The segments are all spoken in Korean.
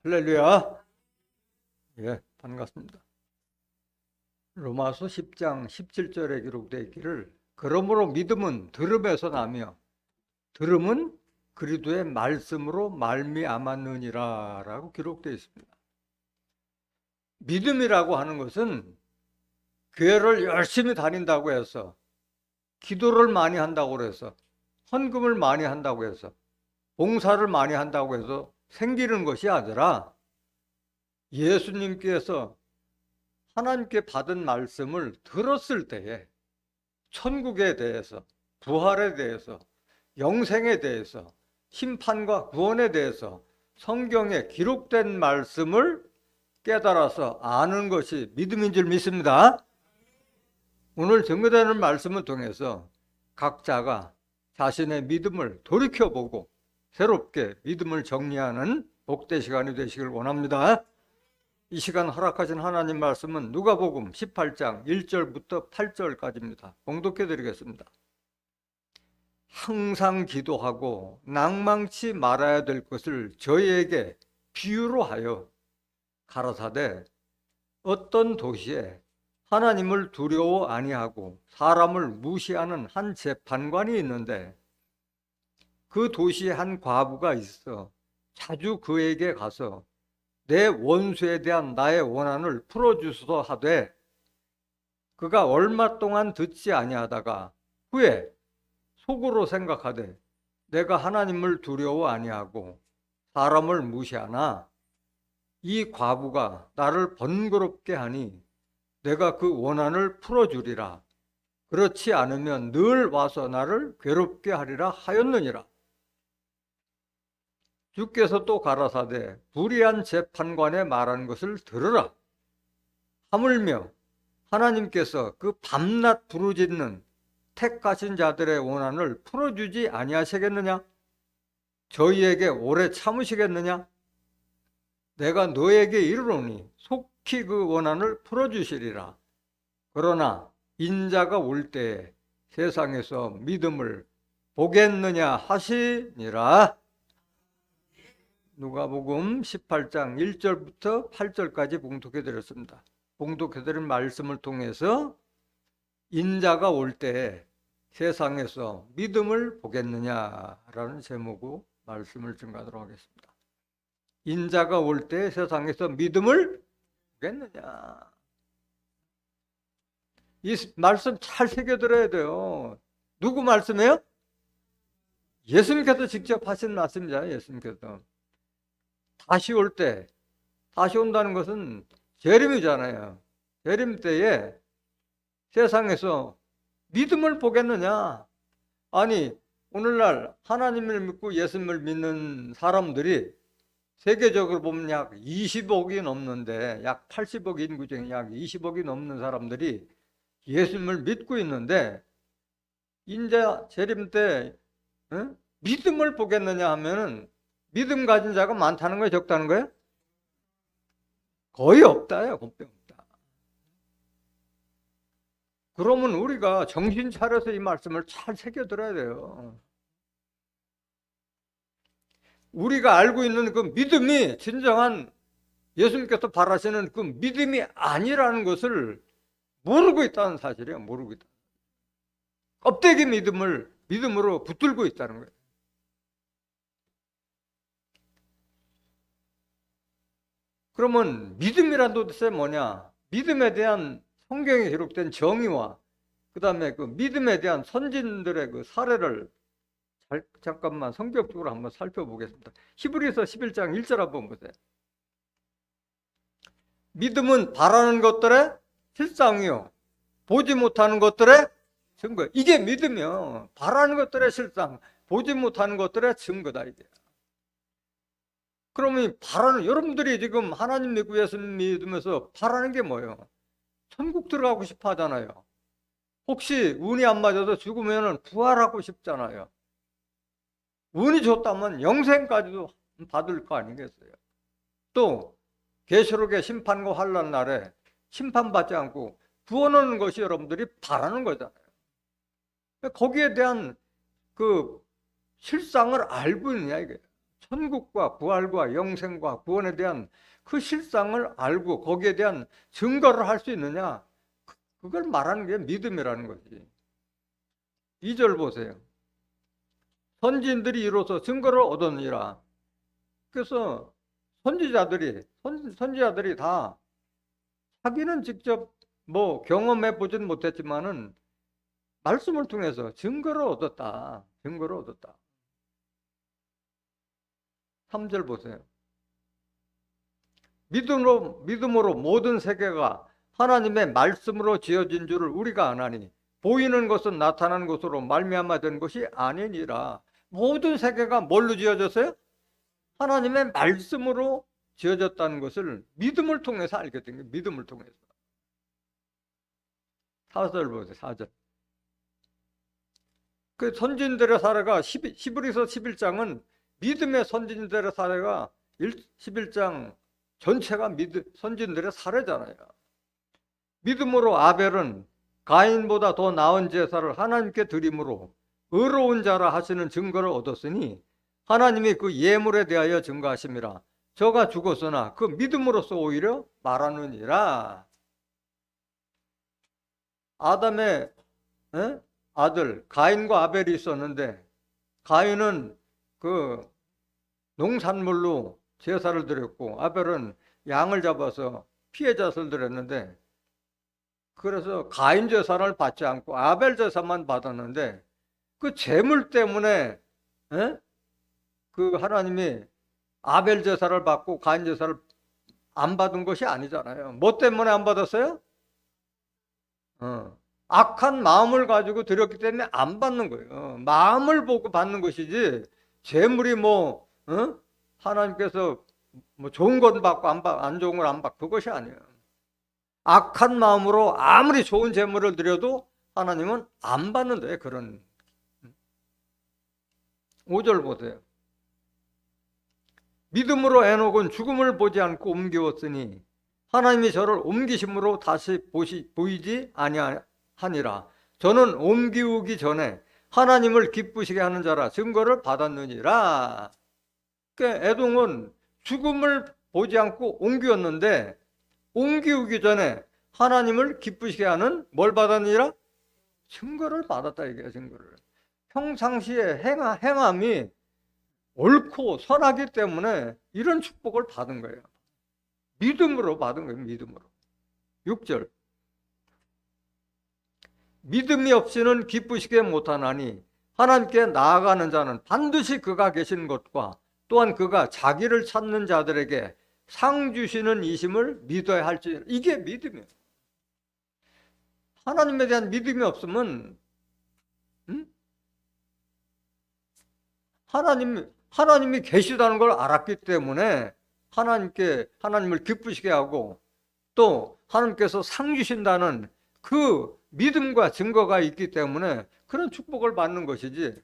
할렐루야. 예, 반갑습니다. 로마서 10장 17절에 기록되어 있기를 그러므로 믿음은 들음에서 나며 들음은 그리스도의 말씀으로 말미암았느니라 라고 기록되어 있습니다. 믿음이라고 하는 것은 교회를 열심히 다닌다고 해서, 기도를 많이 한다고 해서, 헌금을 많이 한다고 해서, 봉사를 많이 한다고 해서 생기는 것이 아니라 예수님께서 하나님께 받은 말씀을 들었을 때에 천국에 대해서, 부활에 대해서, 영생에 대해서, 심판과 구원에 대해서 성경에 기록된 말씀을 깨달아서 아는 것이 믿음인 줄 믿습니다. 오늘 증거되는 말씀을 통해서 각자가 자신의 믿음을 돌이켜보고 새롭게 믿음을 정리하는 복된 시간이 되시길 원합니다. 이 시간 허락하신 하나님 말씀은 누가복음 18장 1절부터 8절까지입니다. 봉독해 드리겠습니다. 항상 기도하고 낭망치 말아야 될 것을 저희에게 비유로 하여 가라사대 어떤 도시에 하나님을 두려워 아니하고 사람을 무시하는 한 재판관이 있는데 그 도시에 한 과부가 있어 자주 그에게 가서 내 원수에 대한 나의 원한을 풀어주소서 하되 그가 얼마 동안 듣지 아니하다가 후에 속으로 생각하되 내가 하나님을 두려워 아니하고 사람을 무시하나 이 과부가 나를 번거롭게 하니 내가 그 원한을 풀어주리라. 그렇지 않으면 늘 와서 나를 괴롭게 하리라 하였느니라. 주께서 또 가라사대 불의한 재판관의 말한 것을 들으라. 하물며 하나님께서 그 밤낮 부르짖는 택하신 자들의 원한을 풀어주지 아니하시겠느냐? 저희에게 오래 참으시겠느냐? 내가 너에게 이르노니 속히 그 원한을 풀어주시리라. 그러나 인자가 올 때에 세상에서 믿음을 보겠느냐 하시니라. 누가복음 18장 1절부터 8절까지 봉독해 드렸습니다. 봉독해 드린 말씀을 통해서 인자가 올 때에 세상에서 믿음을 보겠느냐라는 제목으로 말씀을 증가하도록 하겠습니다. 인자가 올 때 세상에서 믿음을 보겠느냐. 이 말씀 잘 새겨들어야 돼요. 누구 말씀이에요? 예수님께서 직접 하신 말씀이잖아요. 예수님께서 다시 올 때, 다시 온다는 것은 재림이잖아요. 재림 때에 세상에서 믿음을 보겠느냐. 아니 오늘날 하나님을 믿고 예수님을 믿는 사람들이 세계적으로 보면 약 20억이 넘는데, 약 80억 인구 중에 약 20억이 넘는 사람들이 예수님을 믿고 있는데 이제 재림 때 믿음을 보겠느냐 하면은 믿음 가진 자가 많다는 거예요, 적다는 거예요? 거의 없다요. 거의 없다. 그러면 우리가 정신 차려서 이 말씀을 잘 새겨들어야 돼요. 우리가 알고 있는 그 믿음이 진정한 예수님께서 바라시는 그 믿음이 아니라는 것을 모르고 있다는 사실이에요. 모르고 있다. 껍데기 믿음으로 붙들고 있다는 거예요. 그러면 믿음이란 도대체 뭐냐? 믿음에 대한 성경에 기록된 정의와 그 다음에 그 믿음에 대한 선진들의 그 사례를 잠깐만 성격적으로 한번 살펴보겠습니다. 히브리서 11장 1절 한번 보세요. 믿음은 바라는 것들의 실상이요 보지 못하는 것들의 증거. 이게 믿음이요. 바라는 것들의 실상, 보지 못하는 것들의 증거다 이게. 그러면 여러분들이 지금 하나님 믿고 예수님 믿으면서 바라는 게 뭐예요? 천국 들어가고 싶어 하잖아요. 혹시 운이 안 맞아서 죽으면 부활하고 싶잖아요. 운이 좋다면 영생까지도 받을 거 아니겠어요? 또 계시록의 심판과 환난 날에 심판받지 않고 구원하는 것이 여러분들이 바라는 거잖아요. 거기에 대한 그 실상을 알고 있느냐 이게. 천국과 부활과 영생과 구원에 대한 그 실상을 알고 거기에 대한 증거를 할 수 있느냐? 그걸 말하는 게 믿음이라는 거지. 2절 보세요. 선지인들이 이로써 증거를 얻었느니라. 그래서 선지자들이 다 자기는 직접 뭐 경험해 보진 못했지만은 말씀을 통해서 증거를 얻었다. 증거를 얻었다. 3절 보세요. 믿음으로 모든 세계가 하나님의 말씀으로 지어진 줄을 우리가 아나니 보이는 것은 나타나는 것으로 말미암아 된 것이 아니니라. 모든 세계가 뭘로 지어졌어요? 하나님의 말씀으로 지어졌다는 것을 믿음을 통해서 알게 된 거예요. 믿음을 통해서. 4절 보세요. 4절. 그 선진들의 사례가 히브리서 11장은 믿음의 선진들의 사례가 11장 전체가 선진들의 사례잖아요. 믿음으로 아벨은 가인보다 더 나은 제사를 하나님께 드림으로 의로운 자라 하시는 증거를 얻었으니 하나님이 그 예물에 대하여 증거하심이라. 저가 죽었으나 그 믿음으로써 오히려 말하느니라. 아담의 아들 가인과 아벨이 있었는데 가인은 그 농산물로 제사를 드렸고 아벨은 양을 잡아서 피해 제사를 드렸는데, 그래서 가인 제사를 받지 않고 아벨 제사만 받았는데 그 재물 때문에 그 하나님이 아벨 제사를 받고 가인 제사를 안 받은 것이 아니잖아요. 뭐 때문에 안 받았어요? 악한 마음을 가지고 드렸기 때문에 안 받는 거예요. 마음을 보고 받는 것이지 재물이 하나님께서 뭐 좋은 건 받고 안 좋은 걸 안 받고 그것이 아니에요. 악한 마음으로 아무리 좋은 재물을 드려도 하나님은 안 받는데 그런. 5절 보세요. 믿음으로 에녹은 죽음을 보지 않고 옮기었으니 하나님이 저를 옮기심으로 다시 보이지 아니하니라. 저는 옮기우기 전에 하나님을 기쁘시게 하는 자라 증거를 받았느니라. 그러니까 에녹은 죽음을 보지 않고 옮기었는데 옮기우기 전에 하나님을 기쁘시게 하는 뭘 받았느니라? 증거를 받았다 이게 증거를. 평상시에 행함이 옳고 선하기 때문에 이런 축복을 받은 거예요. 믿음으로 받은 거예요. 믿음으로. 6절. 믿음이 없이는 기쁘시게 못하나니 하나님께 나아가는 자는 반드시 그가 계신 것과 또한 그가 자기를 찾는 자들에게 상 주시는 이심을 믿어야 할지. 이게 믿음이에요. 하나님에 대한 믿음이 없으면 하나님이 계시다는 걸 알았기 때문에 하나님을 기쁘시게 하고 또 하나님께서 상 주신다는 그 믿음과 증거가 있기 때문에 그런 축복을 받는 것이지,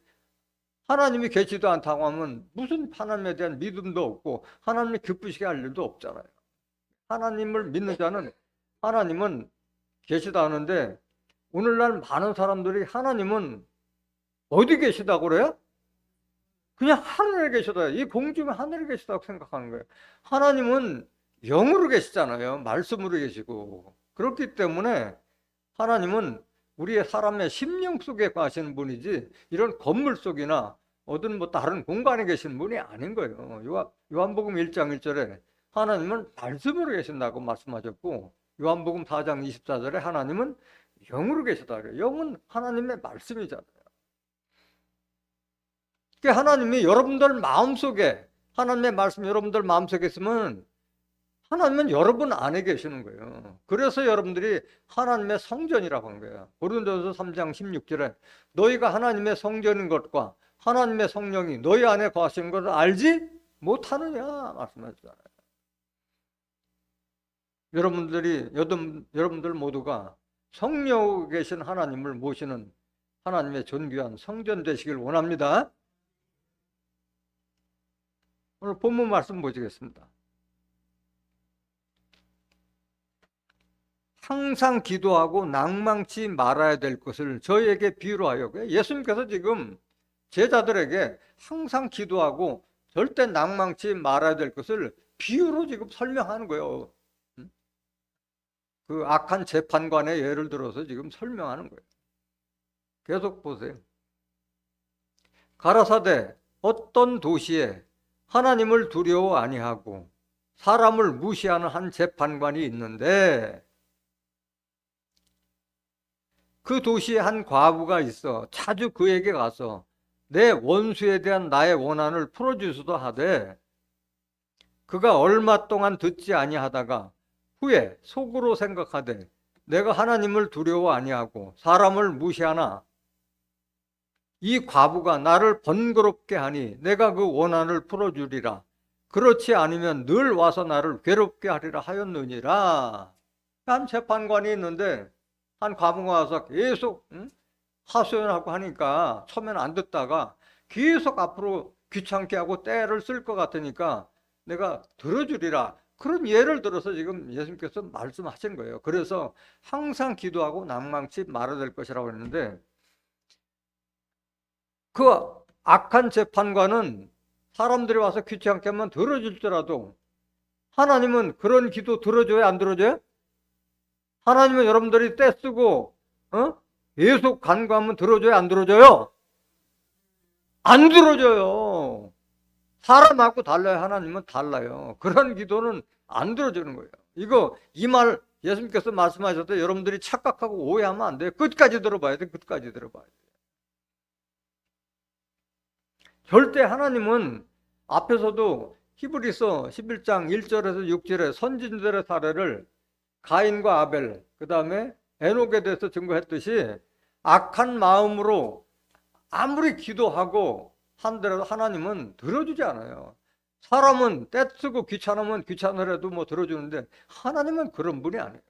하나님이 계시도 않다고 하면 무슨 하나님에 대한 믿음도 없고 하나님을 기쁘시게 할 일도 없잖아요. 하나님을 믿는 자는 하나님은 계시다 하는데 오늘날 많은 사람들이 하나님은 어디 계시다고 그래요? 그냥 하늘에 계시다. 이 공중에 하늘에 계시다고 생각하는 거예요. 하나님은 영으로 계시잖아요. 말씀으로 계시고. 그렇기 때문에 하나님은 우리의 사람의 심령 속에 가시는 분이지 이런 건물 속이나 어떤 뭐 다른 공간에 계신 분이 아닌 거예요. 요한복음 1장 1절에 하나님은 말씀으로 계신다고 말씀하셨고 요한복음 4장 24절에 하나님은 영으로 계시다 그래요. 영은 하나님의 말씀이잖아요. 하나님이 여러분들 마음속에, 하나님의 말씀이 여러분들 마음속에 있으면 하나님은 여러분 안에 계시는 거예요. 그래서 여러분들이 하나님의 성전이라고 하는 거예요. 고린도전서 3장 16절에 너희가 하나님의 성전인 것과 하나님의 성령이 너희 안에 거하시는 것을 알지 못하느냐 말씀하셨잖아요. 여러분들 모두가 성령에 계신 하나님을 모시는 하나님의 존귀한 성전 되시길 원합니다. 오늘 본문 말씀 보시겠습니다. 항상 기도하고 낭망치 말아야 될 것을 저희에게 비유로 하여. 예수님께서 지금 제자들에게 항상 기도하고 절대 낭망치 말아야 될 것을 비유로 지금 설명하는 거예요. 그 악한 재판관의 예를 들어서 지금 설명하는 거예요. 계속 보세요. 가라사대 어떤 도시에 하나님을 두려워 아니하고 사람을 무시하는 한 재판관이 있는데 그 도시에 한 과부가 있어. 자주 그에게 가서 내 원수에 대한 나의 원한을 풀어주소서 하되 그가 얼마 동안 듣지 아니하다가 후에 속으로 생각하되 내가 하나님을 두려워 아니하고 사람을 무시하나 이 과부가 나를 번거롭게 하니 내가 그 원한을 풀어주리라. 그렇지 않으면 늘 와서 나를 괴롭게 하리라 하였느니라. 한 재판관이 있는데 한 과부가 와서 계속 하소연하고 하니까 처음에는 안 듣다가 계속 앞으로 귀찮게 하고 때를 쓸 것 같으니까 내가 들어주리라. 그런 예를 들어서 지금 예수님께서 말씀하신 거예요. 그래서 항상 기도하고 낭망치 말아야 될 것이라고 했는데 그 악한 재판관은 사람들이 와서 귀찮게 하면 들어줄지라도 하나님은 그런 기도 들어줘요? 안 들어줘요? 하나님은 여러분들이 떼쓰고 계속 간구하면 들어줘요? 안 들어줘요? 안 들어줘요. 사람하고 달라요. 하나님은 달라요. 그런 기도는 안 들어주는 거예요. 이 말 예수님께서 말씀하셨을 때 여러분들이 착각하고 오해하면 안 돼요. 끝까지 들어봐야 돼. 끝까지 들어봐야 돼. 절대 하나님은 앞에서도 히브리서 11장 1절에서 6절에 선진들의 사례를 가인과 아벨, 그 다음에 에녹에 대해서 증거했듯이 악한 마음으로 아무리 기도하고 한데라도 하나님은 들어주지 않아요. 사람은 떼쓰고 귀찮으면 귀찮으라도 뭐 들어주는데 하나님은 그런 분이 아니에요.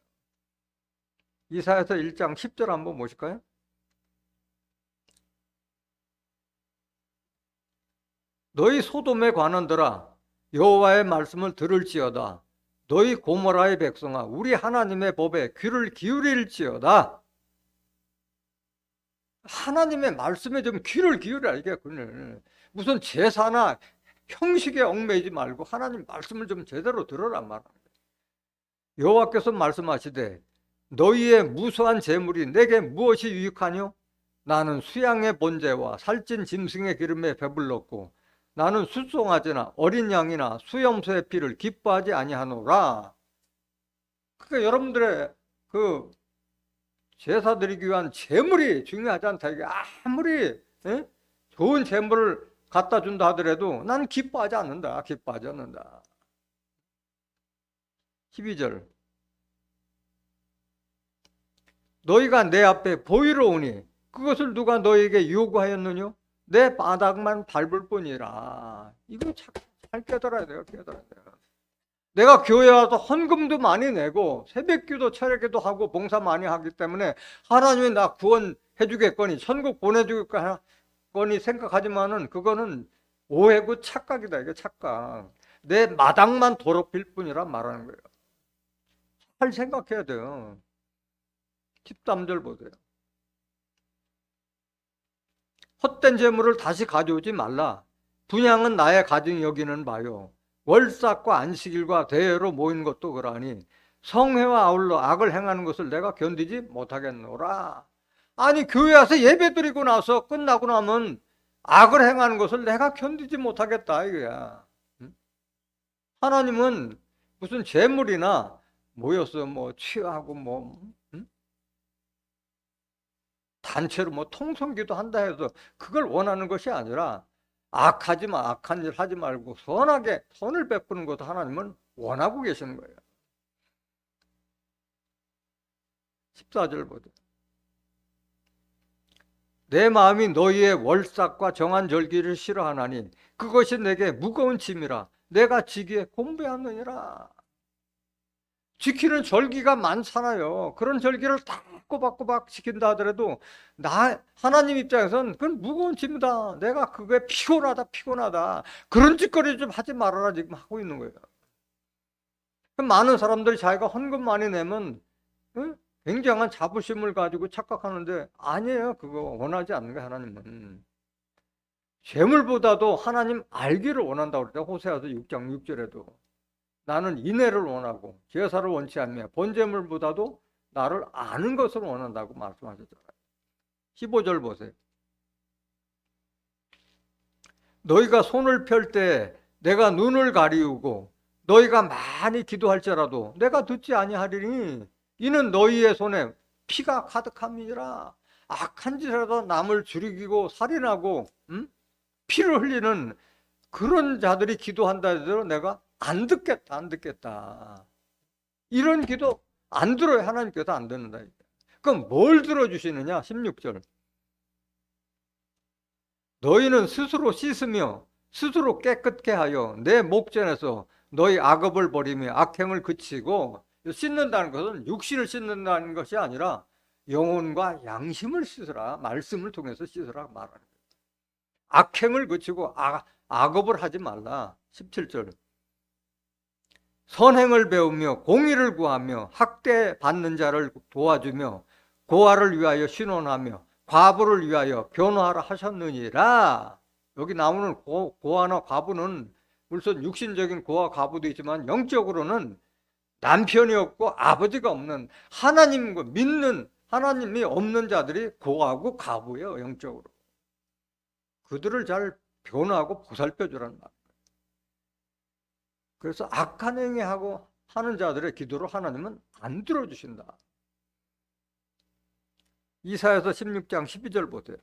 이사야서 1장 10절 한번 보실까요? 너희 소돔에 관한들아 여호와의 말씀을 들을지어다. 너희 고모라의 백성아 우리 하나님의 법에 귀를 기울일지어다. 하나님의 말씀에 좀 귀를 기울여야 이게 무슨 제사나 형식에 얽매이지 말고 하나님 말씀을 좀 제대로 들으란 말이에요. 여호와께서 말씀하시되 너희의 무수한 재물이 내게 무엇이 유익하뇨? 나는 수양의 번제와 살찐 짐승의 기름에 배불렀고 나는 숫송아지나 어린 양이나 수염소의 피를 기뻐하지 아니하노라. 그러니까 여러분들의 그 제사 드리기 위한 재물이 중요하지 않다. 이게 아무리 좋은 재물을 갖다 준다 하더라도 나는 기뻐하지 않는다. 기뻐하지 않는다. 12절 너희가 내 앞에 보이러 오니 그것을 누가 너희에게 요구하였느냐? 내 바닥만 밟을 뿐이라. 이거 잘 깨달아야 돼요. 깨달아야 돼요. 내가 교회 와서 헌금도 많이 내고 새벽기도 철야기도 하고 봉사 많이 하기 때문에 하나님이 나 구원해 주겠거니 천국 보내주겠거니 생각하지만은 그거는 오해고 착각이다. 이게 착각. 내 마당만 더럽힐 뿐이라 말하는 거예요. 잘 생각해야 돼요. 13절 보세요. 헛된 재물을 다시 가져오지 말라. 분향은 나의 가증 여기는 바요. 월삭과 안식일과 대회로 모인 것도 그러하니 성회와 아울러 악을 행하는 것을 내가 견디지 못하겠노라. 아니 교회 와서 예배 드리고 나서 끝나고 나면 악을 행하는 것을 내가 견디지 못하겠다 이거야. 하나님은 무슨 재물이나 모여서 뭐 취하고 뭐 단체로 뭐 통성기도 한다 해서 그걸 원하는 것이 아니라 악하지 마, 악한 일 하지 말고 선하게 선을 베푸는 것도 하나님은 원하고 계시는 거예요. 14절 보세요. 내 마음이 너희의 월삭과 정한 절기를 싫어하나니 그것이 내게 무거운 짐이라 내가 지기에 공배하느니라. 지키는 절기가 많잖아요. 그런 절기를 다 꼬박꼬박 지킨다 하더라도 하나님 입장에서는 그건 무거운 짐이다. 내가 그게 피곤하다. 그런 짓거리 좀 하지 말아라 지금 하고 있는 거예요. 많은 사람들이 자기가 헌금 많이 내면 굉장한 자부심을 가지고 착각하는데 아니에요. 그거 원하지 않는 거예요. 하나님은. 재물보다도 하나님 알기를 원한다고 그러죠. 호세아서 6장 6절에도. 나는 인애를 원하고 제사를 원치 않으며 번제물보다도 나를 아는 것을 원한다고 말씀하셨잖아요. 15절 보세요. 너희가 손을 펼 때 내가 눈을 가리우고 너희가 많이 기도할지라도 내가 듣지 아니하리니 이는 너희의 손에 피가 가득함이니라. 악한 짓이라도 남을 죽이고 살인하고 피를 흘리는 그런 자들이 기도한다 해도 내가 안 듣겠다, 안 듣겠다. 이런 기도 안 들어요. 하나님께서 안 듣는다. 그럼 뭘 들어주시느냐? 16절. 너희는 스스로 씻으며 스스로 깨끗게 하여 내 목전에서 너희 악업을 버리며 악행을 그치고, 씻는다는 것은 육신을 씻는다는 것이 아니라 영혼과 양심을 씻으라. 말씀을 통해서 씻으라 말하는 거예요. 악행을 그치고 악업을 하지 말라. 17절. 선행을 배우며 공의를 구하며 학대받는 자를 도와주며 고아를 위하여 신원하며 과부를 위하여 변호하라 하셨느니라. 여기 나오는 고아나 과부는 물론 육신적인 고아 과부도 있지만 영적으로는 남편이 없고 아버지가 없는, 하나님과 믿는 하나님이 없는 자들이 고아고 과부예요. 영적으로. 그들을 잘 변호하고 보살펴 주라는 말. 그래서 악한 행위하고 하는 자들의 기도를 하나님은 안 들어주신다. 이사야서 16장 12절 보세요.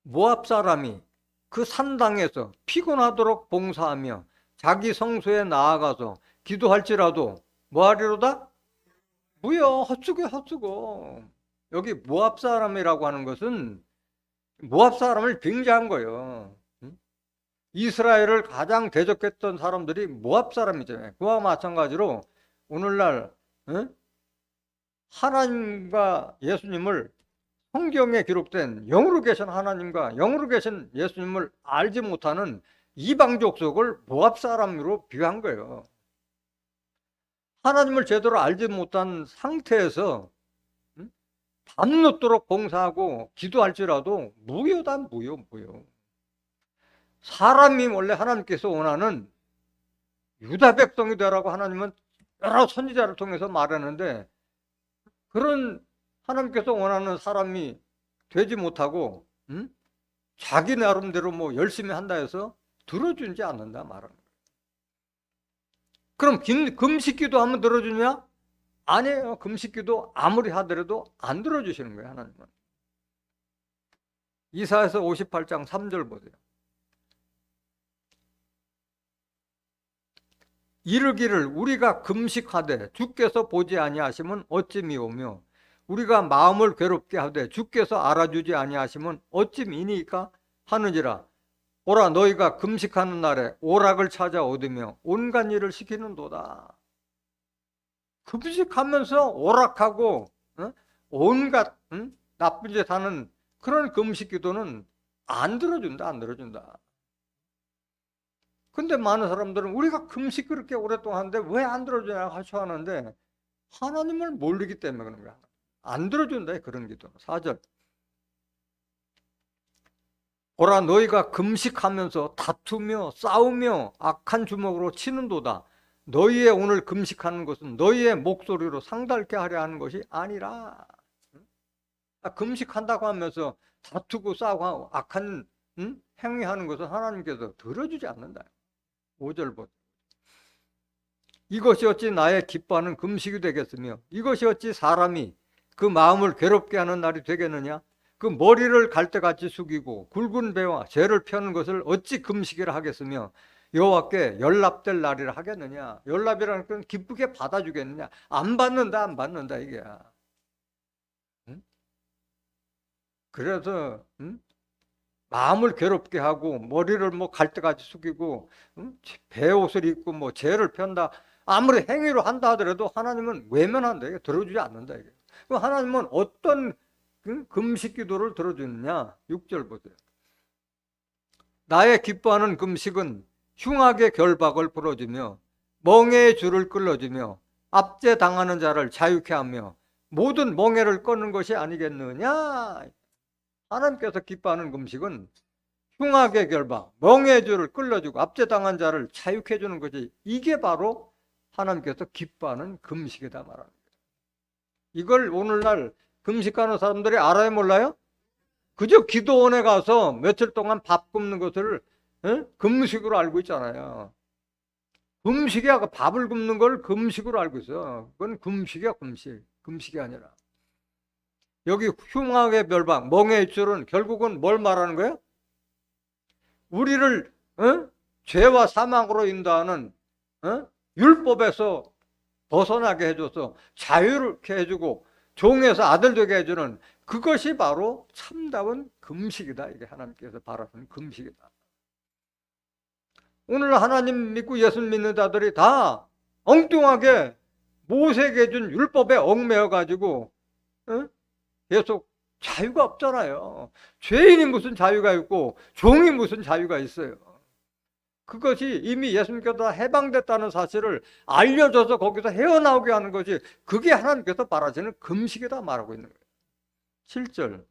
모압 사람이 그 산당에서 피곤하도록 봉사하며 자기 성소에 나아가서 기도할지라도 뭐하리로다? 무여 헛수고 헛수고. 여기 모압 사람이라고 하는 것은 모압 사람을 빙자한 거예요. 이스라엘을 가장 대적했던 사람들이 모압 사람이잖아요. 그와 마찬가지로 오늘날 하나님과 예수님을, 성경에 기록된 영으로 계신 하나님과 영으로 계신 예수님을 알지 못하는 이방 족속을 모압 사람으로 비유한 거예요. 하나님을 제대로 알지 못한 상태에서 밤늦도록 봉사하고 기도할지라도 무효다, 무효. 사람이 원래 하나님께서 원하는 유다 백성이 되라고 하나님은 여러 선지자를 통해서 말하는데, 그런 하나님께서 원하는 사람이 되지 못하고 자기 나름대로 뭐 열심히 한다 해서 들어주지 않는다 말하는 거예요. 그럼 금식기도 하면 들어주냐? 아니에요. 금식기도 아무리 하더라도 안 들어주시는 거예요. 하나님은. 이사야서 58장 3절 보세요. 이르기를 우리가 금식하되 주께서 보지 아니하시면 어찌 미오며 우리가 마음을 괴롭게 하되 주께서 알아주지 아니하시면 어찌 미니까 하느니라. 오라 너희가 금식하는 날에 오락을 찾아 얻으며 온갖 일을 시키는도다. 금식하면서 오락하고 온갖 나쁜 짓 하는 그런 금식 기도는 안 들어준다. 근데 많은 사람들은 우리가 금식 그렇게 오랫동안 하는데 왜 안 들어주냐 하셔하는데 하나님을 모르기 때문에 그런 거야. 안 들어준다 그런 기도. 4절. 보라 너희가 금식하면서 다투며 싸우며 악한 주먹으로 치는도다. 너희의 오늘 금식하는 것은 너희의 목소리로 상달케 하려 하는 것이 아니라. 금식한다고 하면서 다투고 싸우고 악한 행위하는 것은 하나님께서 들어주지 않는다. 5절 보세요. 이것이 어찌 나의 기뻐하는 금식이 되겠으며 이것이 어찌 사람이 그 마음을 괴롭게 하는 날이 되겠느냐. 그 머리를 갈대같이 숙이고 굵은 배와 죄를 펴는 것을 어찌 금식이라 하겠으며 여호와께 연락될 날이라 하겠느냐. 연락이라는 건 기쁘게 받아주겠느냐. 안 받는다 이게야. 그래서 마음을 괴롭게 하고 머리를 뭐 갈대같이 숙이고 배옷을 입고 뭐 죄를 편다, 아무리 행위로 한다 하더라도 하나님은 외면한다. 이게 들어주지 않는다. 이게. 그럼 하나님은 어떤 금식 기도를 들어주느냐. 6절 보세요. 나의 기뻐하는 금식은 흉악의 결박을 풀어주며 멍에의 줄을 끌어주며 압제 당하는 자를 자유케 하며 모든 멍에를 끄는 것이 아니겠느냐. 하나님께서 기뻐하는 금식은 흉악의 결박, 멍에의 줄을 끌어주고 압제당한 자를 자유케 해주는 것이, 이게 바로 하나님께서 기뻐하는 금식이다 말합니다. 이걸 오늘날 금식하는 사람들이 알아요, 몰라요? 그저 기도원에 가서 며칠 동안 밥 굶는 것을 금식으로 알고 있잖아요. 금식이야. 밥을 굶는 걸 금식으로 알고 있어. 그건 금식이야, 금식. 금식이 아니라. 여기 흉악의 멸방, 멍에의 줄은 결국은 뭘 말하는 거예요? 우리를 죄와 사망으로 인도하는 율법에서 벗어나게 해줘서 자유롭게 해주고 종에서 아들 되게 해주는, 그것이 바로 참다운 금식이다. 이게 하나님께서 바라는 금식이다. 오늘 하나님 믿고 예수 믿는 자들이 다 엉뚱하게 모세에게 준 율법에 얽매여 가지고 계속 자유가 없잖아요. 죄인이 무슨 자유가 있고 종이 무슨 자유가 있어요. 그것이 이미 예수님께서 다 해방됐다는 사실을 알려줘서 거기서 헤어나오게 하는 것이, 그게 하나님께서 바라시는 금식이다 말하고 있는 거예요. 7절.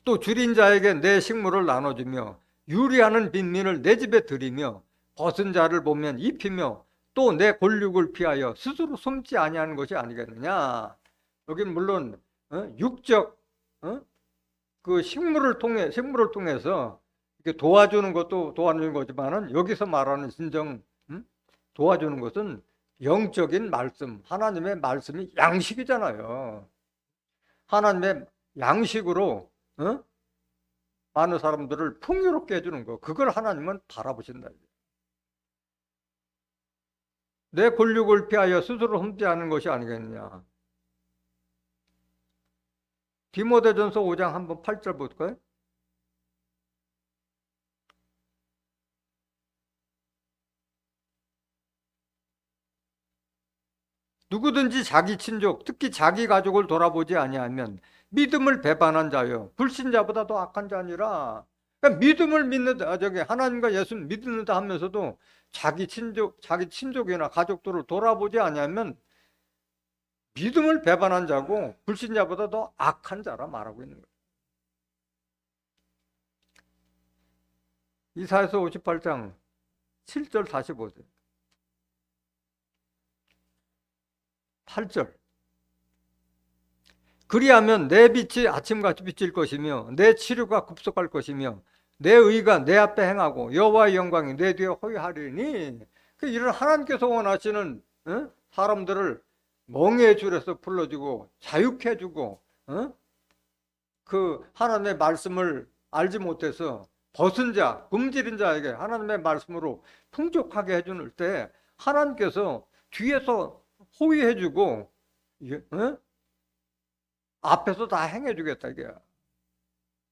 또 줄인 자에게 내 식물을 나눠주며 유리하는 빈민을 내 집에 들이며 벗은 자를 보면 입히며 또 내 권력을 피하여 스스로 숨지 아니하는 것이 아니겠느냐. 여긴 물론 육적 그 식물을 통해서 이렇게 도와주는 것도 도와주는 거지만은, 여기서 말하는 진정 도와주는 것은 영적인 말씀, 하나님의 말씀이 양식이잖아요. 하나님의 양식으로 많은 사람들을 풍요롭게 해주는 거, 그걸 하나님은 바라보신다. 내 권력을 피하여 스스로 흠지하는 것이 아니겠느냐. 디모데전서 5장 한번 8절 볼까요? 누구든지 자기 친족, 특히 자기 가족을 돌아보지 아니하면 믿음을 배반한 자요 불신자보다 더 악한 자니라. 그러니까 믿음을 믿는다, 하나님과 예수 믿는다 하면서도 자기 친족이나 가족들을 돌아보지 아니하면 믿음을 배반한 자고 불신자보다 더 악한 자라 말하고 있는 거예요. 이사야서 58장 7절 다시 보세요. 8절. 그리하면 내 빛이 아침같이 비칠 것이며 내 치료가 급속할 것이며 내 의가 내 앞에 행하고 여호와의 영광이 내 뒤에 호위하리니. 이런 하나님께서 원하시는 사람들을 멍에의 줄에서 풀어주고 자유케 해주고 그 하나님의 말씀을 알지 못해서 벗은 자, 굶주린 자에게 하나님의 말씀으로 풍족하게 해주는 때 하나님께서 뒤에서 호위해주고 앞에서 다 행해주겠다. 이게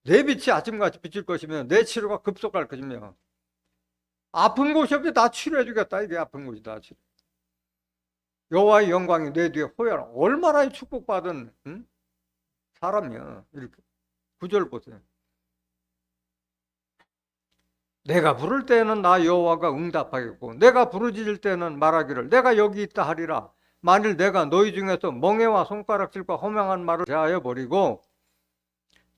내 빛이 아침같이 비칠 것이며 내 치료가 급속할 것이며 아픈 곳이 없이 다 치료해주겠다. 이게 아픈 곳이 다 치료. 여호와의 영광이 내 뒤에 호야라. 얼마나 축복받은 사람이야. 이렇게 9절 보세요. 내가 부를 때에는 나 여호와가 응답하겠고 내가 부르짖을 때는 말하기를 내가 여기 있다 하리라. 만일 내가 너희 중에서 멍에와 손가락질과 허망한 말을 제하여 버리고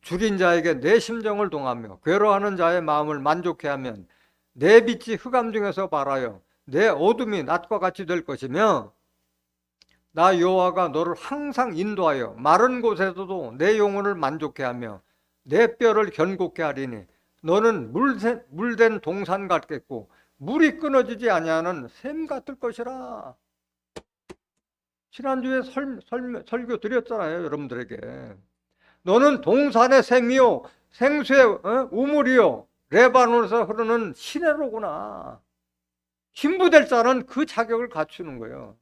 줄인 자에게 내 심정을 동하며 괴로워하는 자의 마음을 만족해 하면 내 빛이 흑암 중에서 발하여 내 어둠이 낮과 같이 될 것이며 나 여호와가 너를 항상 인도하여 마른 곳에서도 내 영혼을 만족해 하며 내 뼈를 견고케 하리니 너는 물된 동산 같겠고 물이 끊어지지 아니하는 샘 같을 것이라. 지난주에 설교 드렸잖아요, 여러분들에게. 너는 동산의 샘이요 생수의 우물이요 레바논에서 흐르는 시내로구나. 신부될 자는 그 자격을 갖추는 거예요.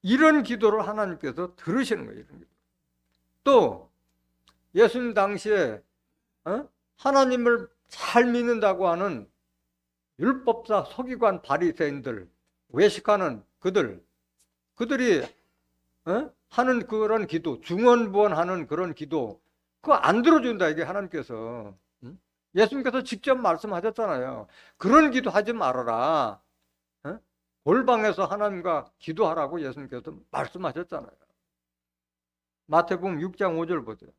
이런 기도를 하나님께서 들으시는 거예요. 또 예수님 당시에 하나님을 잘 믿는다고 하는 율법사 서기관 바리새인들, 외식하는 그들이 하는 그런 기도, 중언부언하는 그런 기도, 그거 안 들어준다. 이게 하나님께서. 예수님께서 직접 말씀하셨잖아요. 그런 기도 하지 말아라. 골방에서 하나님과 기도하라고 예수님께서 말씀하셨잖아요. 마태복음 6장 5절 보세요.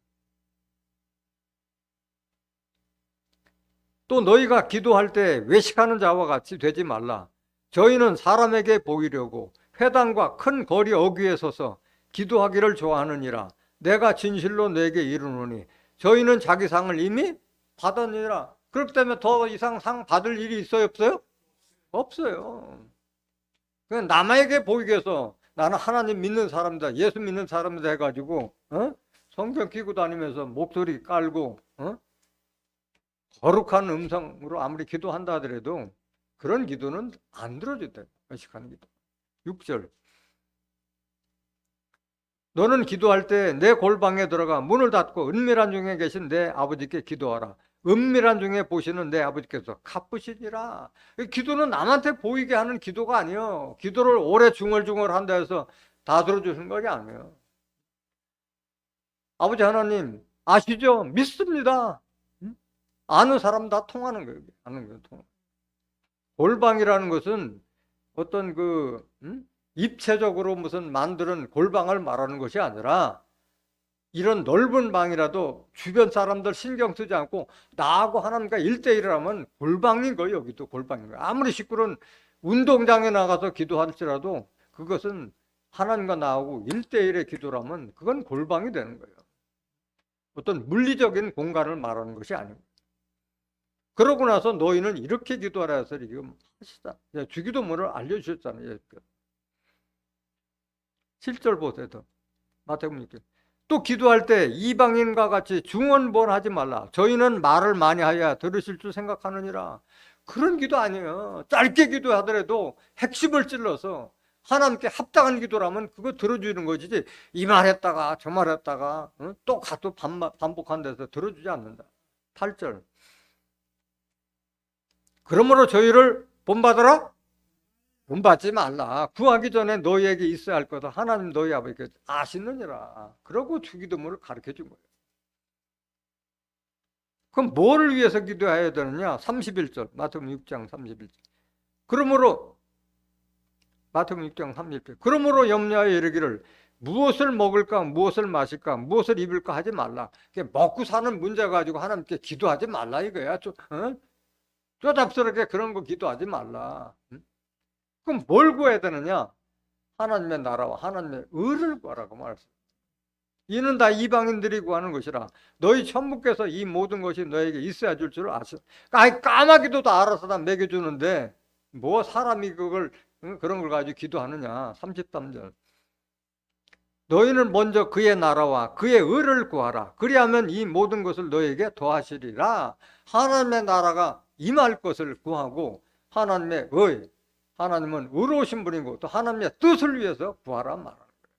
또 너희가 기도할 때 외식하는 자와 같이 되지 말라. 저희는 사람에게 보이려고 회당과 큰 거리 어귀에 서서 기도하기를 좋아하느니라. 내가 진실로 내게 이르노니 저희는 자기 상을 이미 받았느니라. 그렇기 때문에 더 이상 상 받을 일이 있어요, 없어요? 없어요. 그냥 남에게 보이기 위해서 나는 하나님 믿는 사람이다, 예수 믿는 사람이다 해가지고 성경 끼고 다니면서 목소리 깔고 거룩한 음성으로 아무리 기도한다 하더라도 그런 기도는 안 들어준다. 의식하는 기도. 6절. 너는 기도할 때 내 골방에 들어가 문을 닫고 은밀한 중에 계신 내 아버지께 기도하라. 은밀한 중에 보시는 내 아버지께서 갚으시리라. 기도는 남한테 보이게 하는 기도가 아니에요. 기도를 오래 중얼중얼 한다 해서 다 들어주시는 것이 아니에요. 아버지 하나님 아시죠? 믿습니다. 아는 사람 다 통하는 거예요. 아는 거 통하. 골방이라는 것은 어떤 입체적으로 무슨 만드는 골방을 말하는 것이 아니라 이런 넓은 방이라도 주변 사람들 신경 쓰지 않고 나하고 하나님과 1대1을 하면 골방인 거예요. 여기도 골방인 거예요. 아무리 시끄러운 운동장에 나가서 기도할지라도 그것은 하나님과 나하고 1대1의 기도라면 그건 골방이 되는 거예요. 어떤 물리적인 공간을 말하는 것이 아닙니다. 그러고 나서 너희는 이렇게 기도하라 해서 지금 하시다. 주기도문을 알려주셨잖아요. 7절 보세요. 마태복음 6절. 또 기도할 때 이방인과 같이 중언부언하지 말라. 저희는 말을 많이 하여야 들으실 줄 생각하느니라. 그런 기도 아니에요. 짧게 기도하더라도 핵심을 찔러서 하나님께 합당한 기도라면 그거 들어주는 거지. 이 말 했다가 저 말 했다가 또 가도 반복한 데서 들어주지 않는다. 8절. 그러므로 저희를 본받으라? 본받지 말라. 구하기 전에 너희에게 있어야 할 거다. 하나님 너희 아버지께 아시느니라. 그러고 주기도문을 가르쳐 준 거예요. 그럼 뭐를 위해서 기도해야 되느냐? 31절 마태복음 6장 31절. 그러므로 마태복음 6장 31절. 그러므로 염려하여 이르기를 무엇을 먹을까 무엇을 마실까 무엇을 입을까 하지 말라. 먹고 사는 문제 가지고 하나님께 기도하지 말라 이거야. 쪼잡스럽게 그런 거 기도하지 말라. 그럼 뭘 구해야 되느냐? 하나님의 나라와 하나님의 의를 구하라고 말했어요. 이는 다 이방인들이 구하는 것이라. 너희 천부께서 이 모든 것이 너에게 있어야 줄 줄 아시오. 까마귀도 다 알아서 다 먹여주는데 뭐 사람이 그걸 그런 걸 가지고 기도하느냐. 33절. 너희는 먼저 그의 나라와 그의 의를 구하라. 그리하면 이 모든 것을 너에게 더하시리라. 하나님의 나라가 임할 것을 구하고 하나님의 의, 하나님은 의로우신 분이고 또 하나님의 뜻을 위해서 구하라 말하는 거예요.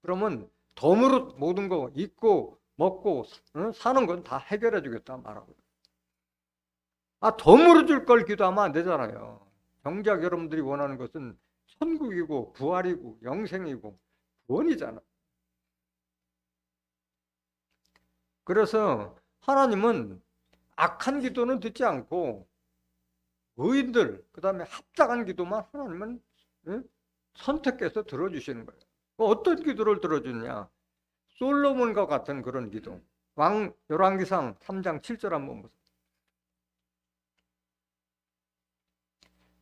그러면 덤으로 모든 거 입고 먹고 사는 건 다 해결해 주겠다 말하고. 덤으로 줄 걸 기도하면 안 되잖아요. 정작 여러분들이 원하는 것은 천국이고 부활이고 영생이고 구원이잖아. 그래서 하나님은 악한 기도는 듣지 않고 의인들, 그 다음에 합당한 기도만 하나님은 선택해서 들어주시는 거예요. 어떤 기도를 들어주냐? 솔로몬과 같은 그런 기도. 열왕기상 3장 7절 한번 보세요.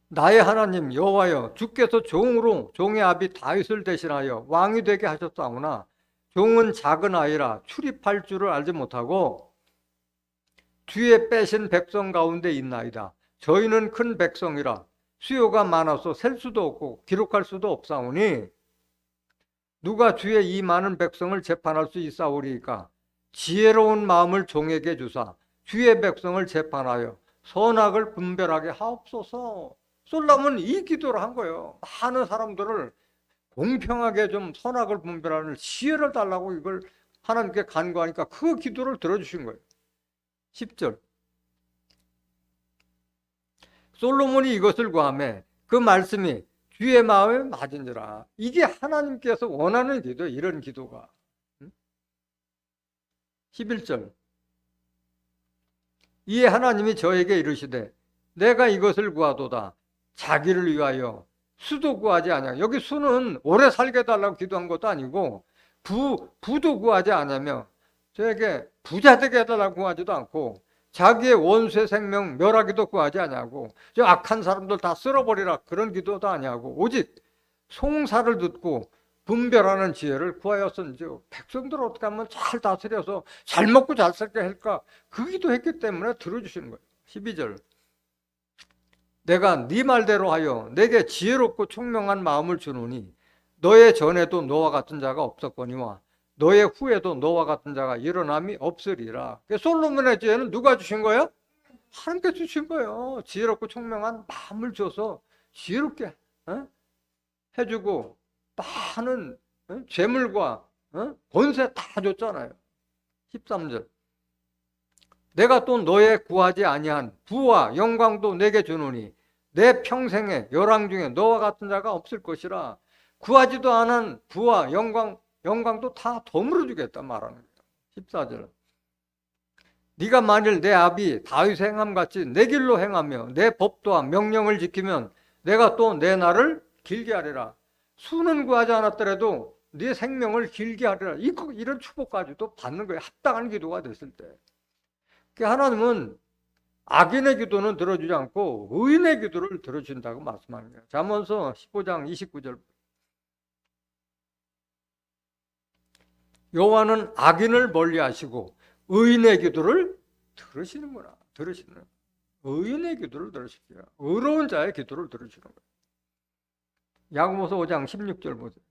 나의 하나님 여호와여, 주께서 종으로 종의 아비 다윗을 대신하여 왕이 되게 하셨사오나 종은 작은 아이라 출입할 줄을 알지 못하고 뒤에 빼신 백성 가운데 있나이다. 저희는 큰 백성이라 수요가 많아서 셀 수도 없고 기록할 수도 없사오니 누가 주의 이 많은 백성을 재판할 수 있사오리이까? 지혜로운 마음을 종에게 주사 주의 백성을 재판하여 선악을 분별하게 하옵소서. 솔로몬은 이 기도를 한 거예요. 많은 사람들을 공평하게 좀 선악을 분별하는 지혜를 달라고 이걸 하나님께 간구하니까 그 기도를 들어주신 거예요. 10절. 솔로몬이 이것을 구하매 그 말씀이 주의 마음에 맞은지라. 이게 하나님께서 원하는 기도, 이런 기도가. 11절. 이에 하나님이 저에게 이르시되 내가 이것을 구하도다. 자기를 위하여 수도 구하지 아니하고, 여기 수는 오래 살게 해달라고 기도한 것도 아니고 부도 구하지 않으며 저에게 부자 되게 해달라고 구하지도 않고 자기의 원수의 생명 멸하기도 구하지 아니하고 저 악한 사람들 다 쓸어버리라 그런 기도도 아니하고 오직 송사를 듣고 분별하는 지혜를 구하였은지요. 백성들을 어떻게 하면 잘 다스려서 잘 먹고 잘 살게 할까, 그 기도했기 때문에 들어주시는 거예요. 12절, 내가 네 말대로 하여 내게 지혜롭고 총명한 마음을 주노니 너의 전에도 너와 같은 자가 없었거니와 너의 후에도 너와 같은 자가 일어남이 없으리라. 솔로몬의 지혜는 누가 주신 거예요? 하나님께 주신 거예요. 지혜롭고 총명한 마음을 줘서 지혜롭게 해주고 많은 재물과 권세 다 줬잖아요. 13절, 내가 또 너의 구하지 아니한 부와 영광도 내게 주노니 내 평생에 열왕 중에 너와 같은 자가 없을 것이라. 구하지도 않은 부와 영광도 다 덤으로 주겠다 말하는 거예요. 14절, 네가 만일 내 아비 다윗의 행함같이 내 길로 행하며 내 법도와 명령을 지키면 내가 또 내 날을 길게 하리라. 수는 구하지 않았더라도 네 생명을 길게 하리라. 이런 축복까지도 받는 거예요. 합당한 기도가 됐을 때. 하나님은 악인의 기도는 들어주지 않고 의인의 기도를 들어준다고 말씀하는 거예요. 잠언서 15장 29절, 여호와는 악인을 멀리하시고 의인의 기도를 들으시는구나. 들으시는, 의인의 기도를 들으시고요. 의로운 자의 기도를 들으시는 거예요. 야고보서 5장 16절 보세요.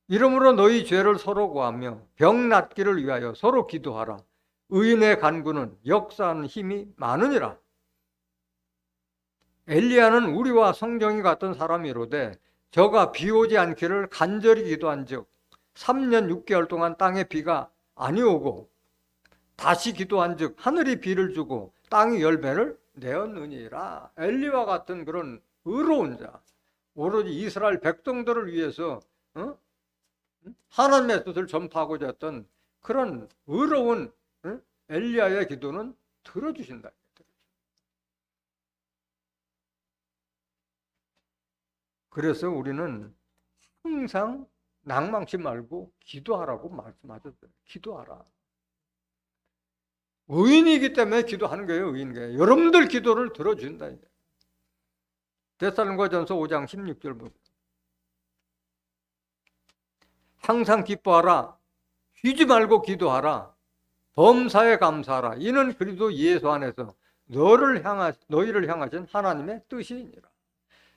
이러므로 너희 죄를 서로 구하며 병 낫기를 위하여 서로 기도하라. 의인의 간구는 역사하는 힘이 많으니라. 엘리야는 우리와 성경이 같은 사람이로되 저가 비 오지 않기를 간절히 기도한즉 3년 6개월 동안 땅에 비가 아니 오고 다시 기도한즉 하늘이 비를 주고 땅이 열매를 내었느니라. 엘리와 같은 그런 의로운 자, 오로지 이스라엘 백성들을 위해서 하나님의 뜻을 전파하고자 했던 그런 의로운 엘리야의 기도는 들어주신다. 그래서 우리는 항상 낭망치 말고 기도하라고 말씀하셨어요. 기도하라. 의인이기 때문에 기도하는 거예요. 의인이에요. 여러분들 기도를 들어준다. 데살로니가전서 5장 16절 보세요. 항상 기뻐하라. 쉬지 말고 기도하라. 범사에 감사하라. 이는 그리스도 예수 안에서 너희를 향하신 하나님의 뜻이니라.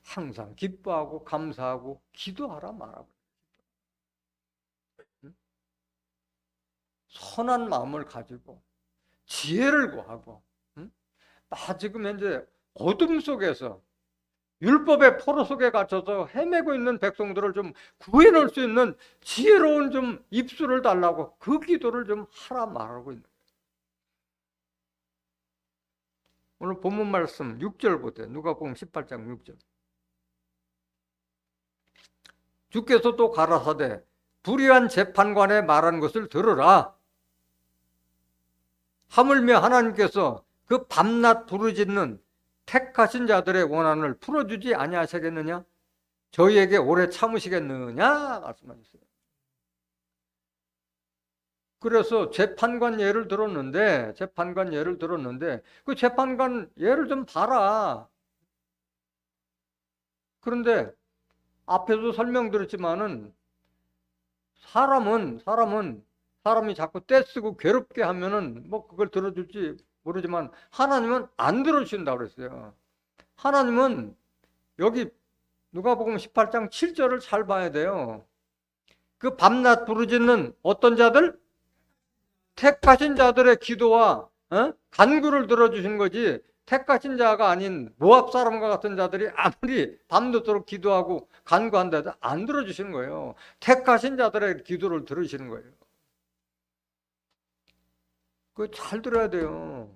항상 기뻐하고 감사하고 기도하라 말하고. 선한 마음을 가지고 지혜를 구하고, 지금 현재 어둠 속에서 율법의 포로 속에 갇혀서 헤매고 있는 백성들을 좀 구해낼 수 있는 지혜로운 좀 입술을 달라고 그 기도를 좀 하라 말하고 있는 거예요. 오늘 본문 말씀 6절 보세요. 누가복음 18장 6절. 주께서 또 가라사대 불의한 재판관의 말한 것을 들으라. 하물며 하나님께서 그 밤낮 부르짖는 택하신 자들의 원한을 풀어주지 아니하시겠느냐? 저희에게 오래 참으시겠느냐? 말씀하셨어요. 그래서 재판관 예를 들었는데 그 재판관 예를 좀 봐라. 그런데 앞에도 설명드렸지만은 사람이 자꾸 떼쓰고 괴롭게 하면은 뭐 그걸 들어줄지 모르지만 하나님은 안 들어주신다고 그랬어요. 하나님은 여기 누가복음 18장 7절을 잘 봐야 돼요. 그 밤낮 부르짖는 어떤 자들? 택하신 자들의 기도와 간구를 들어주신 거지, 택하신 자가 아닌 모압 사람과 같은 자들이 아무리 밤늦도록 기도하고 간구한다 해도 안 들어주시는 거예요. 택하신 자들의 기도를 들으시는 거예요. 그거 잘 들어야 돼요.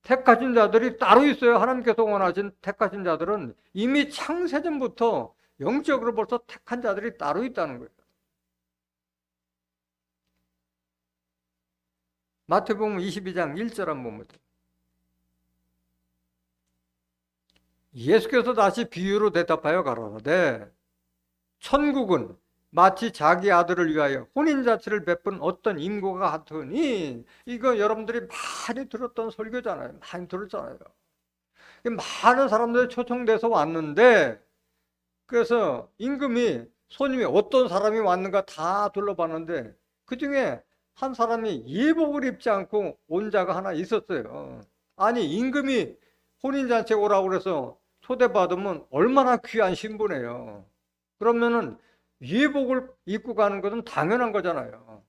택하신 자들이 따로 있어요. 하나님께서 원하신 택하신 자들은 이미 창세전부터 영적으로 벌써 택한 자들이 따로 있다는 거예요. 마태복음 22장 1절 한번 보세요. 예수께서 다시 비유로 대답하여 가라사대 천국은 마치 자기 아들을 위하여 혼인잔치를 베푼 어떤 인고가 같으니. 이거 여러분들이 많이 들었던 설교잖아요. 많이 들었잖아요. 많은 사람들이 초청돼서 왔는데, 그래서 임금이 손님이 어떤 사람이 왔는가 다 둘러봤는데 그 중에 한 사람이 예복을 입지 않고 온 자가 하나 있었어요. 아니, 임금이 혼인잔치에 오라고 그래서 초대받으면 얼마나 귀한 신분이에요. 그러면은 예복을 입고 가는 것은 당연한 거잖아요.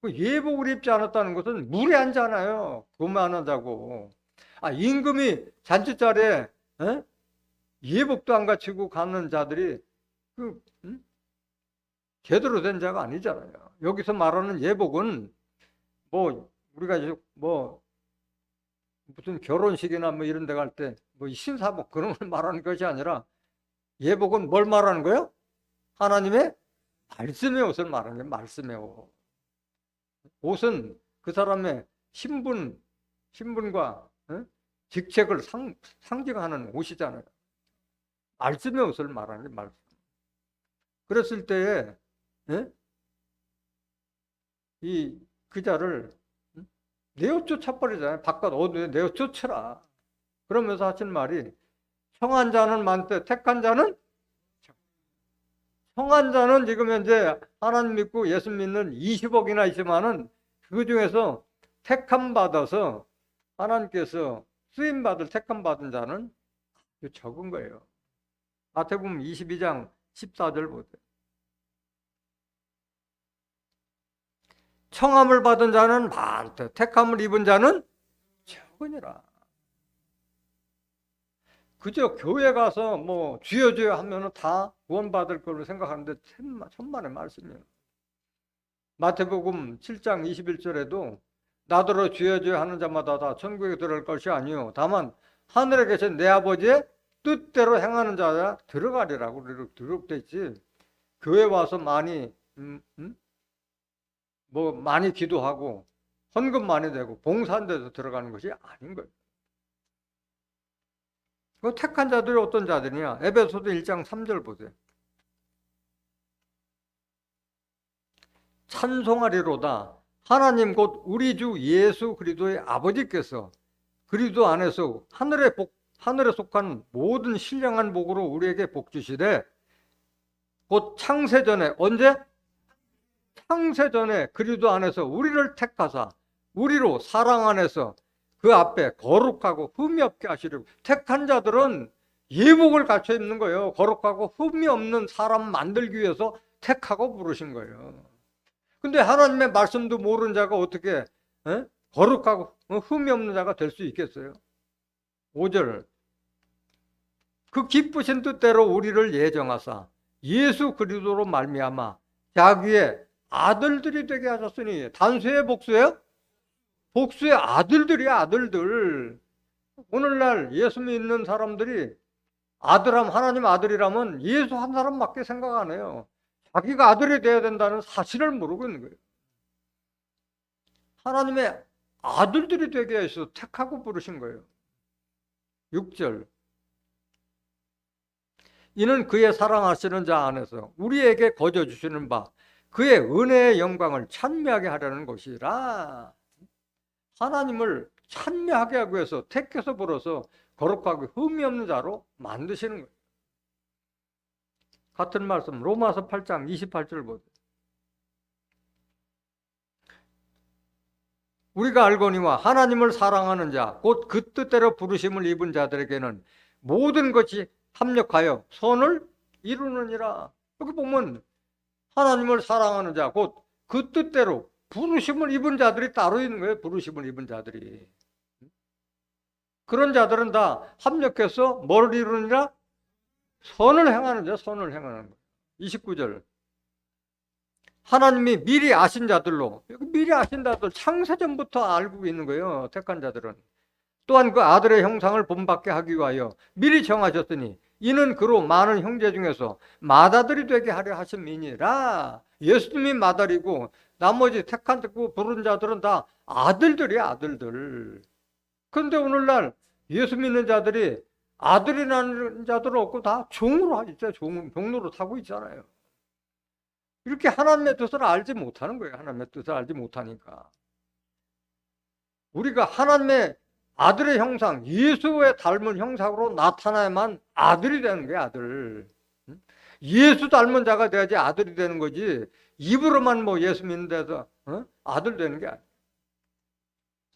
그 예복을 입지 않았다는 것은 무례하잖아요. 교만하다고. 아, 임금이 잔치자리에 예복도 안 갖추고 가는 자들이 제대로 된 자가 아니잖아요. 여기서 말하는 예복은 뭐 우리가 뭐 무슨 결혼식이나 뭐 이런 데 갈 때 뭐 신사복 그런 걸 말하는 것이 아니라, 예복은 뭘 말하는 거예요? 하나님의 말씀의 옷을 말하는 거예요. 말씀의 옷. 옷은 그 사람의 신분과 직책을 상징하는 옷이잖아요. 말씀의 옷을 말하는 게 말씀. 그랬을 때에 이 그자를 내어 쫓아버리잖아요. 바깥 어디에 내어 쫓아라. 그러면서 하신 말이, 청한 자는 많되 택한 자는, 청한 자는 지금 현재 하나님 믿고 예수 믿는 20억이나 있지만은 그 중에서 택함 받아서 하나님께서 쓰임 받을 택함 받은 자는 적은 거예요. 마태복음 22장 14절 보세요. 청함을 받은 자는 많되 택함을 입은 자는 적으니라. 그저 교회 가서 뭐 주여 주여 하면은 다 구원받을 걸로 생각하는데 천만의 말씀이에요. 마태복음 7장 21절에도 나더러 주여 주여 하는 자마다 다 천국에 들어갈 것이 아니요 다만 하늘에 계신 내 아버지의 뜻대로 행하는 자야 들어가리라고 기록되어 있지. 교회 와서 많이 뭐 많이 기도하고 헌금 많이 내고 봉사한 데서 들어가는 것이 아닌 거예요. 그 택한 자들이 어떤 자들이냐? 에베소서 1장 3절 보세요. 찬송하리로다 하나님 곧 우리 주 예수 그리스도의 아버지께서 그리스도 안에서 하늘에 속한 모든 신령한 복으로 우리에게 복 주시되, 곧 창세전에, 언제? 창세전에 그리스도 안에서 우리를 택하사 우리로 사랑 안에서 그 앞에 거룩하고 흠이 없게 하시려고. 택한 자들은 예복을 갖춰 입는 거예요. 거룩하고 흠이 없는 사람 만들기 위해서 택하고 부르신 거예요. 근데 하나님의 말씀도 모르는 자가 어떻게 거룩하고 흠이 없는 자가 될 수 있겠어요? 5절 그 기쁘신 뜻대로 우리를 예정하사 예수 그리스도로 말미암아 자기의 아들들이 되게 하셨으니. 단수의 복수예요? 복수의 아들들이야. 아들들. 오늘날 예수 믿는 사람들이 하나님 아들이라면 예수 한 사람밖에 생각 안 해요. 자기가 아들이 돼야 된다는 사실을 모르고 있는 거예요. 하나님의 아들들이 되게 해서 택하고 부르신 거예요. 6절 이는 그의 사랑하시는 자 안에서 우리에게 거저 주시는 바 그의 은혜의 영광을 찬미하게 하려는 것이라. 하나님을 찬미하게 하기 위해서 택해서 불어서 거룩하고 흠이 없는 자로 만드시는 거예요. 같은 말씀 로마서 8장 28절 보세요. 우리가 알거니와 하나님을 사랑하는 자 곧 그 뜻대로 부르심을 입은 자들에게는 모든 것이 합력하여 선을 이루느니라. 여기 보면 하나님을 사랑하는 자 곧 그 뜻대로 부르심을 입은 자들이 따로 있는 거예요. 부르심을 입은 자들이. 그런 자들은 다 합력해서 뭘 이루느니라? 선을 행하는 자, 선을 행하는 거예요. 29절 하나님이 미리 아신 자들로, 여기 미리 아신 자들 창세전부터 알고 있는 거예요. 택한 자들은. 또한 그 아들의 형상을 본받게 하기 위하여 미리 정하셨으니 이는 그로 많은 형제 중에서 맏아들이 되게 하려 하심이니라. 예수님이 맏아들이고 나머지 택한 부른 자들은 다 아들들이야. 아들들. 그런데 오늘날 예수 믿는 자들이 아들이라는 자들은 없고 다 종으로 하고 있잖아요. 종로로 타고 있잖아요. 이렇게 하나님의 뜻을 알지 못하는 거예요. 하나님의 뜻을 알지 못하니까. 우리가 하나님의 아들의 형상, 예수의 닮은 형상으로 나타나야만 아들이 되는 거예요. 아들. 예수 닮은 자가 돼야지 아들이 되는 거지. 입으로만 뭐 예수 믿는 데서 아들 되는 게 아니에요.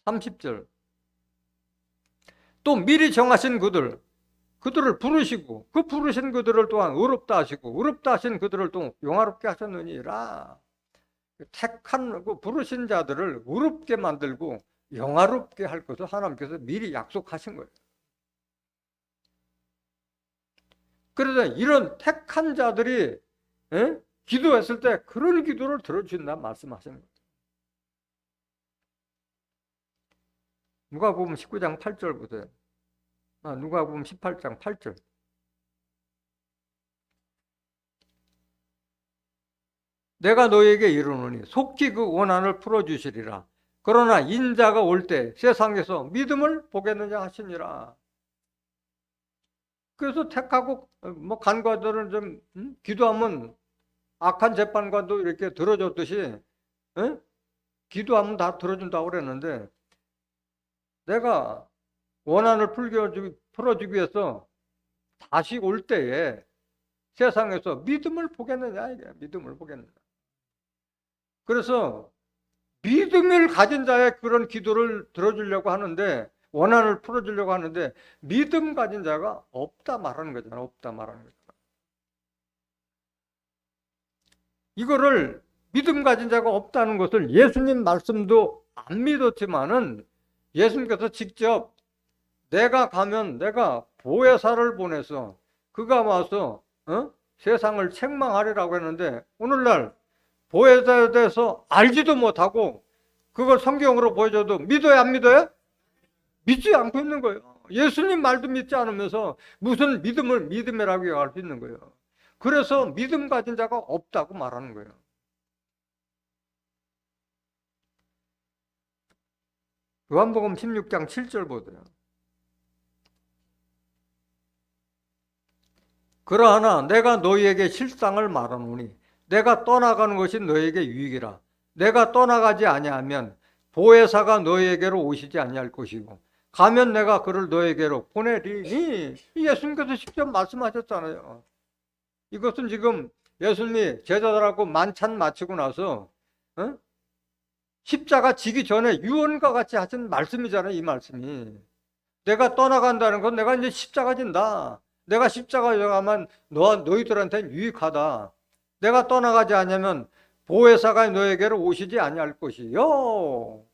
30절. 또 미리 정하신 그들을 부르시고 그 부르신 그들을 또한 의롭다 하시고 의롭다 하신 그들을 또 영화롭게 하셨느니라. 택한 그 부르신 자들을 의롭게 만들고 영화롭게 할 것을 하나님께서 미리 약속하신 거예요. 그래서 이런 택한 자들이 기도했을 때 그런 기도를 들어주신다 말씀하시는 거예요. 누가복음 19장 8절 보세요. 누가복음 18장 8절. 내가 너에게 이르노니 속히 그 원한을 풀어주시리라. 그러나 인자가 올 때 세상에서 믿음을 보겠느냐 하시니라. 그래서 택하고 뭐 간과들은 좀 기도하면 악한 재판관도 이렇게 들어줬듯이 기도하면 다 들어준다고 그랬는데 내가 원한을 풀어주기 위해서 다시 올 때에 세상에서 믿음을 보겠느냐 이게 믿음을 보겠느냐. 그래서 믿음을 가진 자의 그런 기도를 들어주려고 하는데 원한을 풀어주려고 하는데 믿음 가진 자가 없다 말하는 거잖아. 없다 말하는 거잖아. 이거를 믿음 가진 자가 없다는 것을 예수님 말씀도 안 믿었지만은 예수님께서 직접 내가 가면 내가 보혜사를 보내서 그가 와서 세상을 책망하리라고 했는데 오늘날 보혜사에 대해서 알지도 못하고 그걸 성경으로 보여줘도 믿어요 안 믿어요? 믿지 않고 있는 거예요. 예수님 말도 믿지 않으면서 무슨 믿음이라고 얘기할 수 있는 거예요. 그래서 믿음 가진 자가 없다고 말하는 거예요. 요한복음 16장 7절 보세요. 그러하나 내가 너희에게 실상을 말하노니 내가 떠나가는 것이 너희에게 유익이라. 내가 떠나가지 아니하면 보혜사가 너희에게로 오시지 아니할 것이고 가면 내가 그를 너희에게로 보내리니. 예수님께서 직접 말씀하셨잖아요. 이것은 지금 예수님이 제자들하고 만찬 마치고 나서 십자가 지기 전에 유언과 같이 하신 말씀이잖아요. 이 말씀이. 내가 떠나간다는 건 내가 이제 십자가 진다. 내가 십자가 가면 너희들한테는 유익하다. 내가 떠나가지 않으면 보혜사가 너에게로 오시지 아니할 것이요.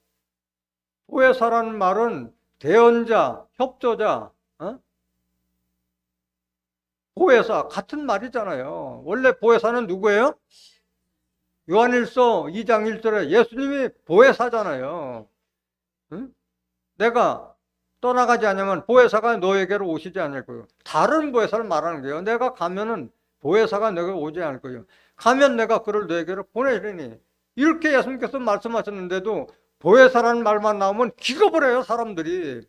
보혜사라는 말은 대언자, 협조자, 보혜사 같은 말이잖아요. 원래 보혜사는 누구예요? 요한일서 2장 1절에 예수님이 보혜사잖아요. 내가 떠나가지 않으면 보혜사가 너에게로 오시지 않을 거예요. 다른 보혜사를 말하는 거예요. 내가 가면은 보혜사가 너에게 오지 않을 거예요. 가면 내가 그를 너에게로 보내리니. 이렇게 예수님께서 말씀하셨는데도 보혜사라는 말만 나오면 기겁을 해요. 사람들이.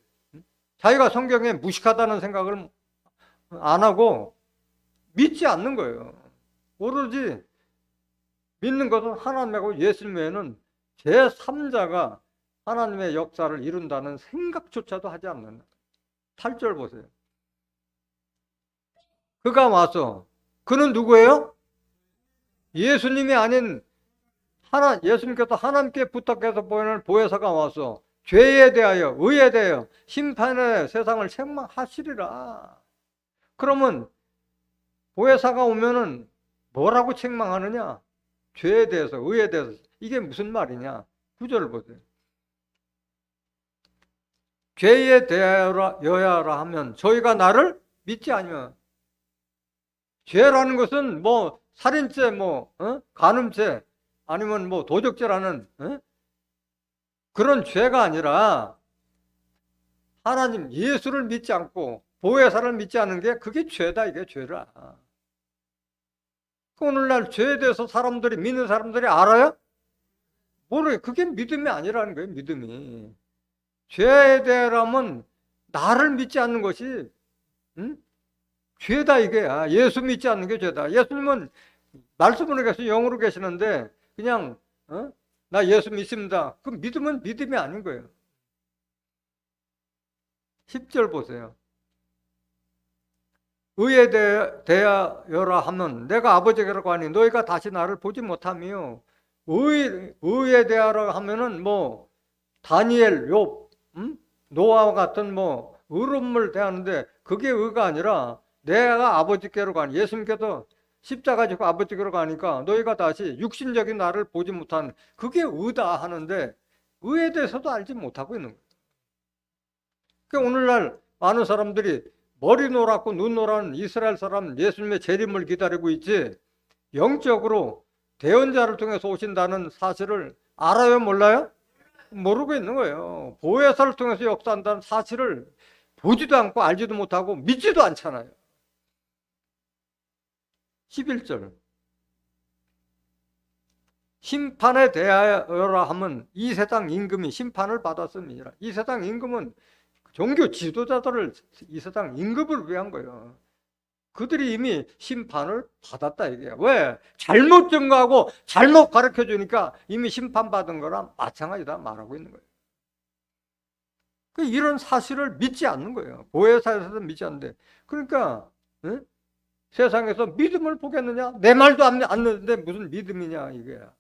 자기가 성경에 무식하다는 생각을 안 하고 믿지 않는 거예요. 오로지 믿는 것은 하나님하고 예수님 외에는 제3자가 하나님의 역사를 이룬다는 생각조차도 하지 않는. 8절 보세요. 그가 와서, 그는 누구예요? 예수님이 아닌 예수님께서 하나님께 부탁해서 보내는 보혜사가 와서 죄에 대하여, 의에 대하여 심판의 세상을 책망하시리라. 그러면 보혜사가 오면은 뭐라고 책망하느냐? 죄에 대해서, 의에 대해서. 이게 무슨 말이냐? 9절을 보세요. 죄에 대하여라 하면 저희가 나를 믿지 아니면. 죄라는 것은 뭐 살인죄, 간음죄, 아니면 뭐 도적죄라는 그런 죄가 아니라 하나님 예수를 믿지 않고 보혜사를 믿지 않는 게 그게 죄다. 이게 죄라. 오늘날 죄에 대해서 믿는 사람들이 알아요? 모르요. 그게 믿음이 아니라는 거예요. 믿음이. 죄에 대하면 나를 믿지 않는 것이 응? 죄다 이게야. 예수 믿지 않는 게 죄다. 예수님은 말씀으로 계시 영으로 계시는데 그냥 나 예수 믿습니다. 그 믿음은 믿음이 아닌 거예요. 10절 보세요. 의에 대하여라 하면 내가 아버지께로 하니 너희가 다시 나를 보지 못하며 의에 대하라 하면은 뭐 다니엘, 욥, 노아와 같은 뭐 의로움을 대하는데 그게 의가 아니라 내가 아버지께로 가니 예수님께서 십자가 지고 아버지께로 가니까 너희가 다시 육신적인 나를 보지 못한 그게 의다 하는데 의에 대해서도 알지 못하고 있는 거예요. 그러니까 오늘날 많은 사람들이 머리 노랗고 눈 노란 이스라엘 사람 예수님의 재림을 기다리고 있지 영적으로 대언자를 통해서 오신다는 사실을 알아요, 몰라요? 모르고 있는 거예요. 보혜사를 통해서 역사한다는 사실을 보지도 않고 알지도 못하고 믿지도 않잖아요. 11절 심판에 대하여라 하면 이 세상 임금이 심판을 받았습니다. 이 세상 임금은 종교 지도자들을 이 세상 임금을 위한 거예요. 그들이 이미 심판을 받았다 이게야. 왜? 잘못 증거하고 잘못 가르쳐 주니까 이미 심판받은 거랑 마찬가지다 말하고 있는 거예요. 이런 사실을 믿지 않는 거예요. 보혜사에서도 믿지 않는데. 그러니까 세상에서 믿음을 보겠느냐? 내 말도 안 듣는데 무슨 믿음이냐 이게야.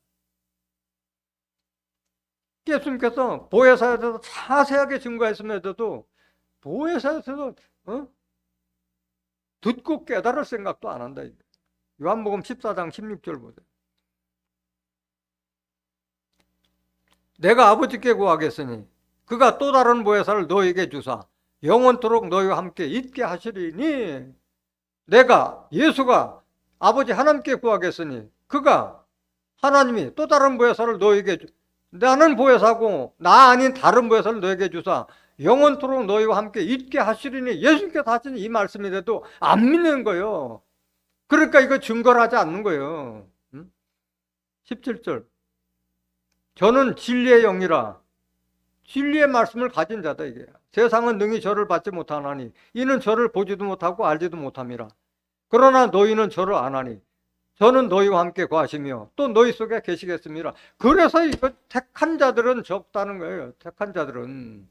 예수님께서 보혜사에 대해서 자세하게 증거했음에도 보혜사에서도 듣고 깨달을 생각도 안 한다. 요한복음 14장 16절 보세요. 내가 아버지께 구하겠으니 그가 또 다른 보혜사를 너에게 주사 영원토록 너희와 함께 있게 하시리니 내가 예수가 아버지 하나님께 구하겠으니 그가 하나님이 또 다른 보혜사를 너에게 나는 보혜사고 나 아닌 다른 보혜사를 너에게 주사 영원토록 너희와 함께 있게 하시리니 예수님께서 하신 이 말씀인데도 안 믿는 거예요. 그러니까 이거 증거를 하지 않는 거예요. 17절 저는 진리의 영이라 진리의 말씀을 가진 자다 이게. 세상은 능히 저를 받지 못하나니 이는 저를 보지도 못하고 알지도 못함이라. 그러나 너희는 저를 아나니 저는 너희와 함께 거하시며 또 너희 속에 계시겠습니다. 그래서 이거 택한 자들은 적다는 거예요. 택한 자들은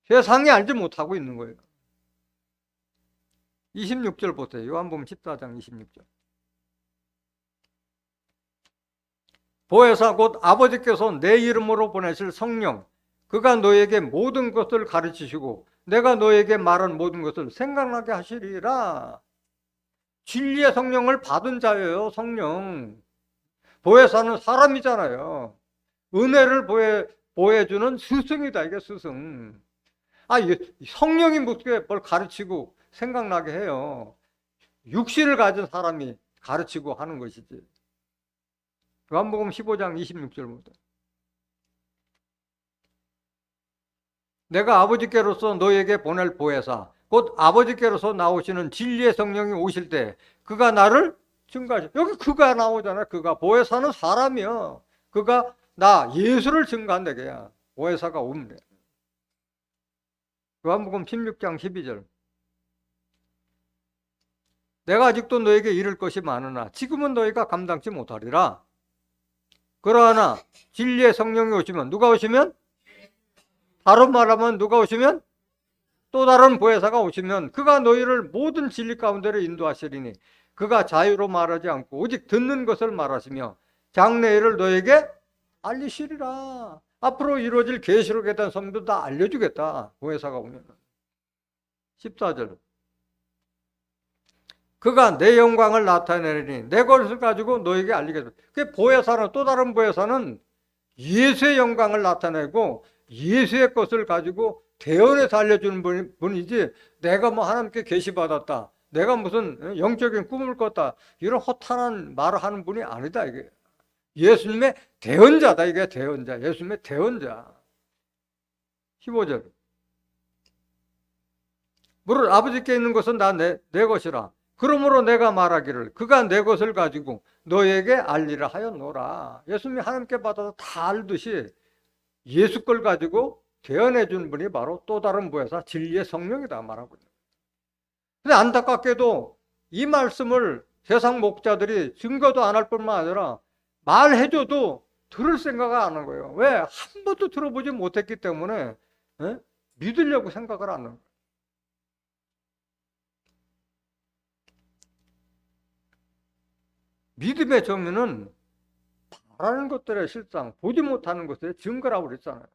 세상이 알지 못하고 있는 거예요. 26절 보세요. 요한복음 14장 26절. 보혜사 곧 아버지께서 내 이름으로 보내실 성령 그가 너에게 모든 것을 가르치시고 내가 너에게 말한 모든 것을 생각나게 하시리라. 진리의 성령을 받은 자예요. 성령. 보혜사는 사람이잖아요. 은혜를 보여주는 스승이다. 이게 스승. 성령이 뭘 가르치고 생각나게 해요. 육신을 가진 사람이 가르치고 하는 것이지. 요한복음 15장 26절부터 내가 아버지께로서 너에게 보낼 보혜사 곧 아버지께로서 나오시는 진리의 성령이 오실 때 그가 나를 증거하시. 여기 그가 나오잖아요. 그가 보혜사는 사람이요. 그가 나 예수를 증거한다. 그야 보혜사가 오면. 요한복음 16장 12절 내가 아직도 너에게 이를 것이 많으나 지금은 너희가 감당치 못하리라. 그러나 진리의 성령이 오시면 누가 오시면? 다른 말하면 누가 오시면? 또 다른 보혜사가 오시면 그가 너희를 모든 진리 가운데로 인도하시리니 그가 자유로 말하지 않고 오직 듣는 것을 말하시며 장래일을 너에게 알리시리라. 앞으로 이루어질 계시록에 대한 선도 다 알려주겠다. 보혜사가 오면. 14절 그가 내 영광을 나타내리니 내 것을 가지고 너에게 알리겠다. 그 보혜사는 또 다른 보혜사는 예수의 영광을 나타내고 예수의 것을 가지고 대언해서 알려주는 분이지 내가 뭐 하나님께 계시받았다. 내가 무슨 영적인 꿈을 꿨다. 이런 허탄한 말을 하는 분이 아니다. 이게 예수님의 대언자다. 이게 대언자. 예수님의 대언자. 15절 무릇 아버지께 있는 것은 다 내 것이라. 그러므로 내가 말하기를 그가 내 것을 가지고 너에게 알리라 하였노라. 예수님이 하나님께 받아서 다 알듯이 예수 걸 가지고 대언해 준 분이 바로 또 다른 보혜사 진리의 성령이다 말하고 있는 거예요. 근데 안타깝게도 이 말씀을 세상 목자들이 증거도 안 할 뿐만 아니라 말해줘도 들을 생각을 안 하는 거예요. 왜? 한 번도 들어보지 못했기 때문에 믿으려고 생각을 안 하는 거예요. 믿음의 정의는 바라는 것들의 실상, 보지 못하는 것의 증거라고 그랬잖아요.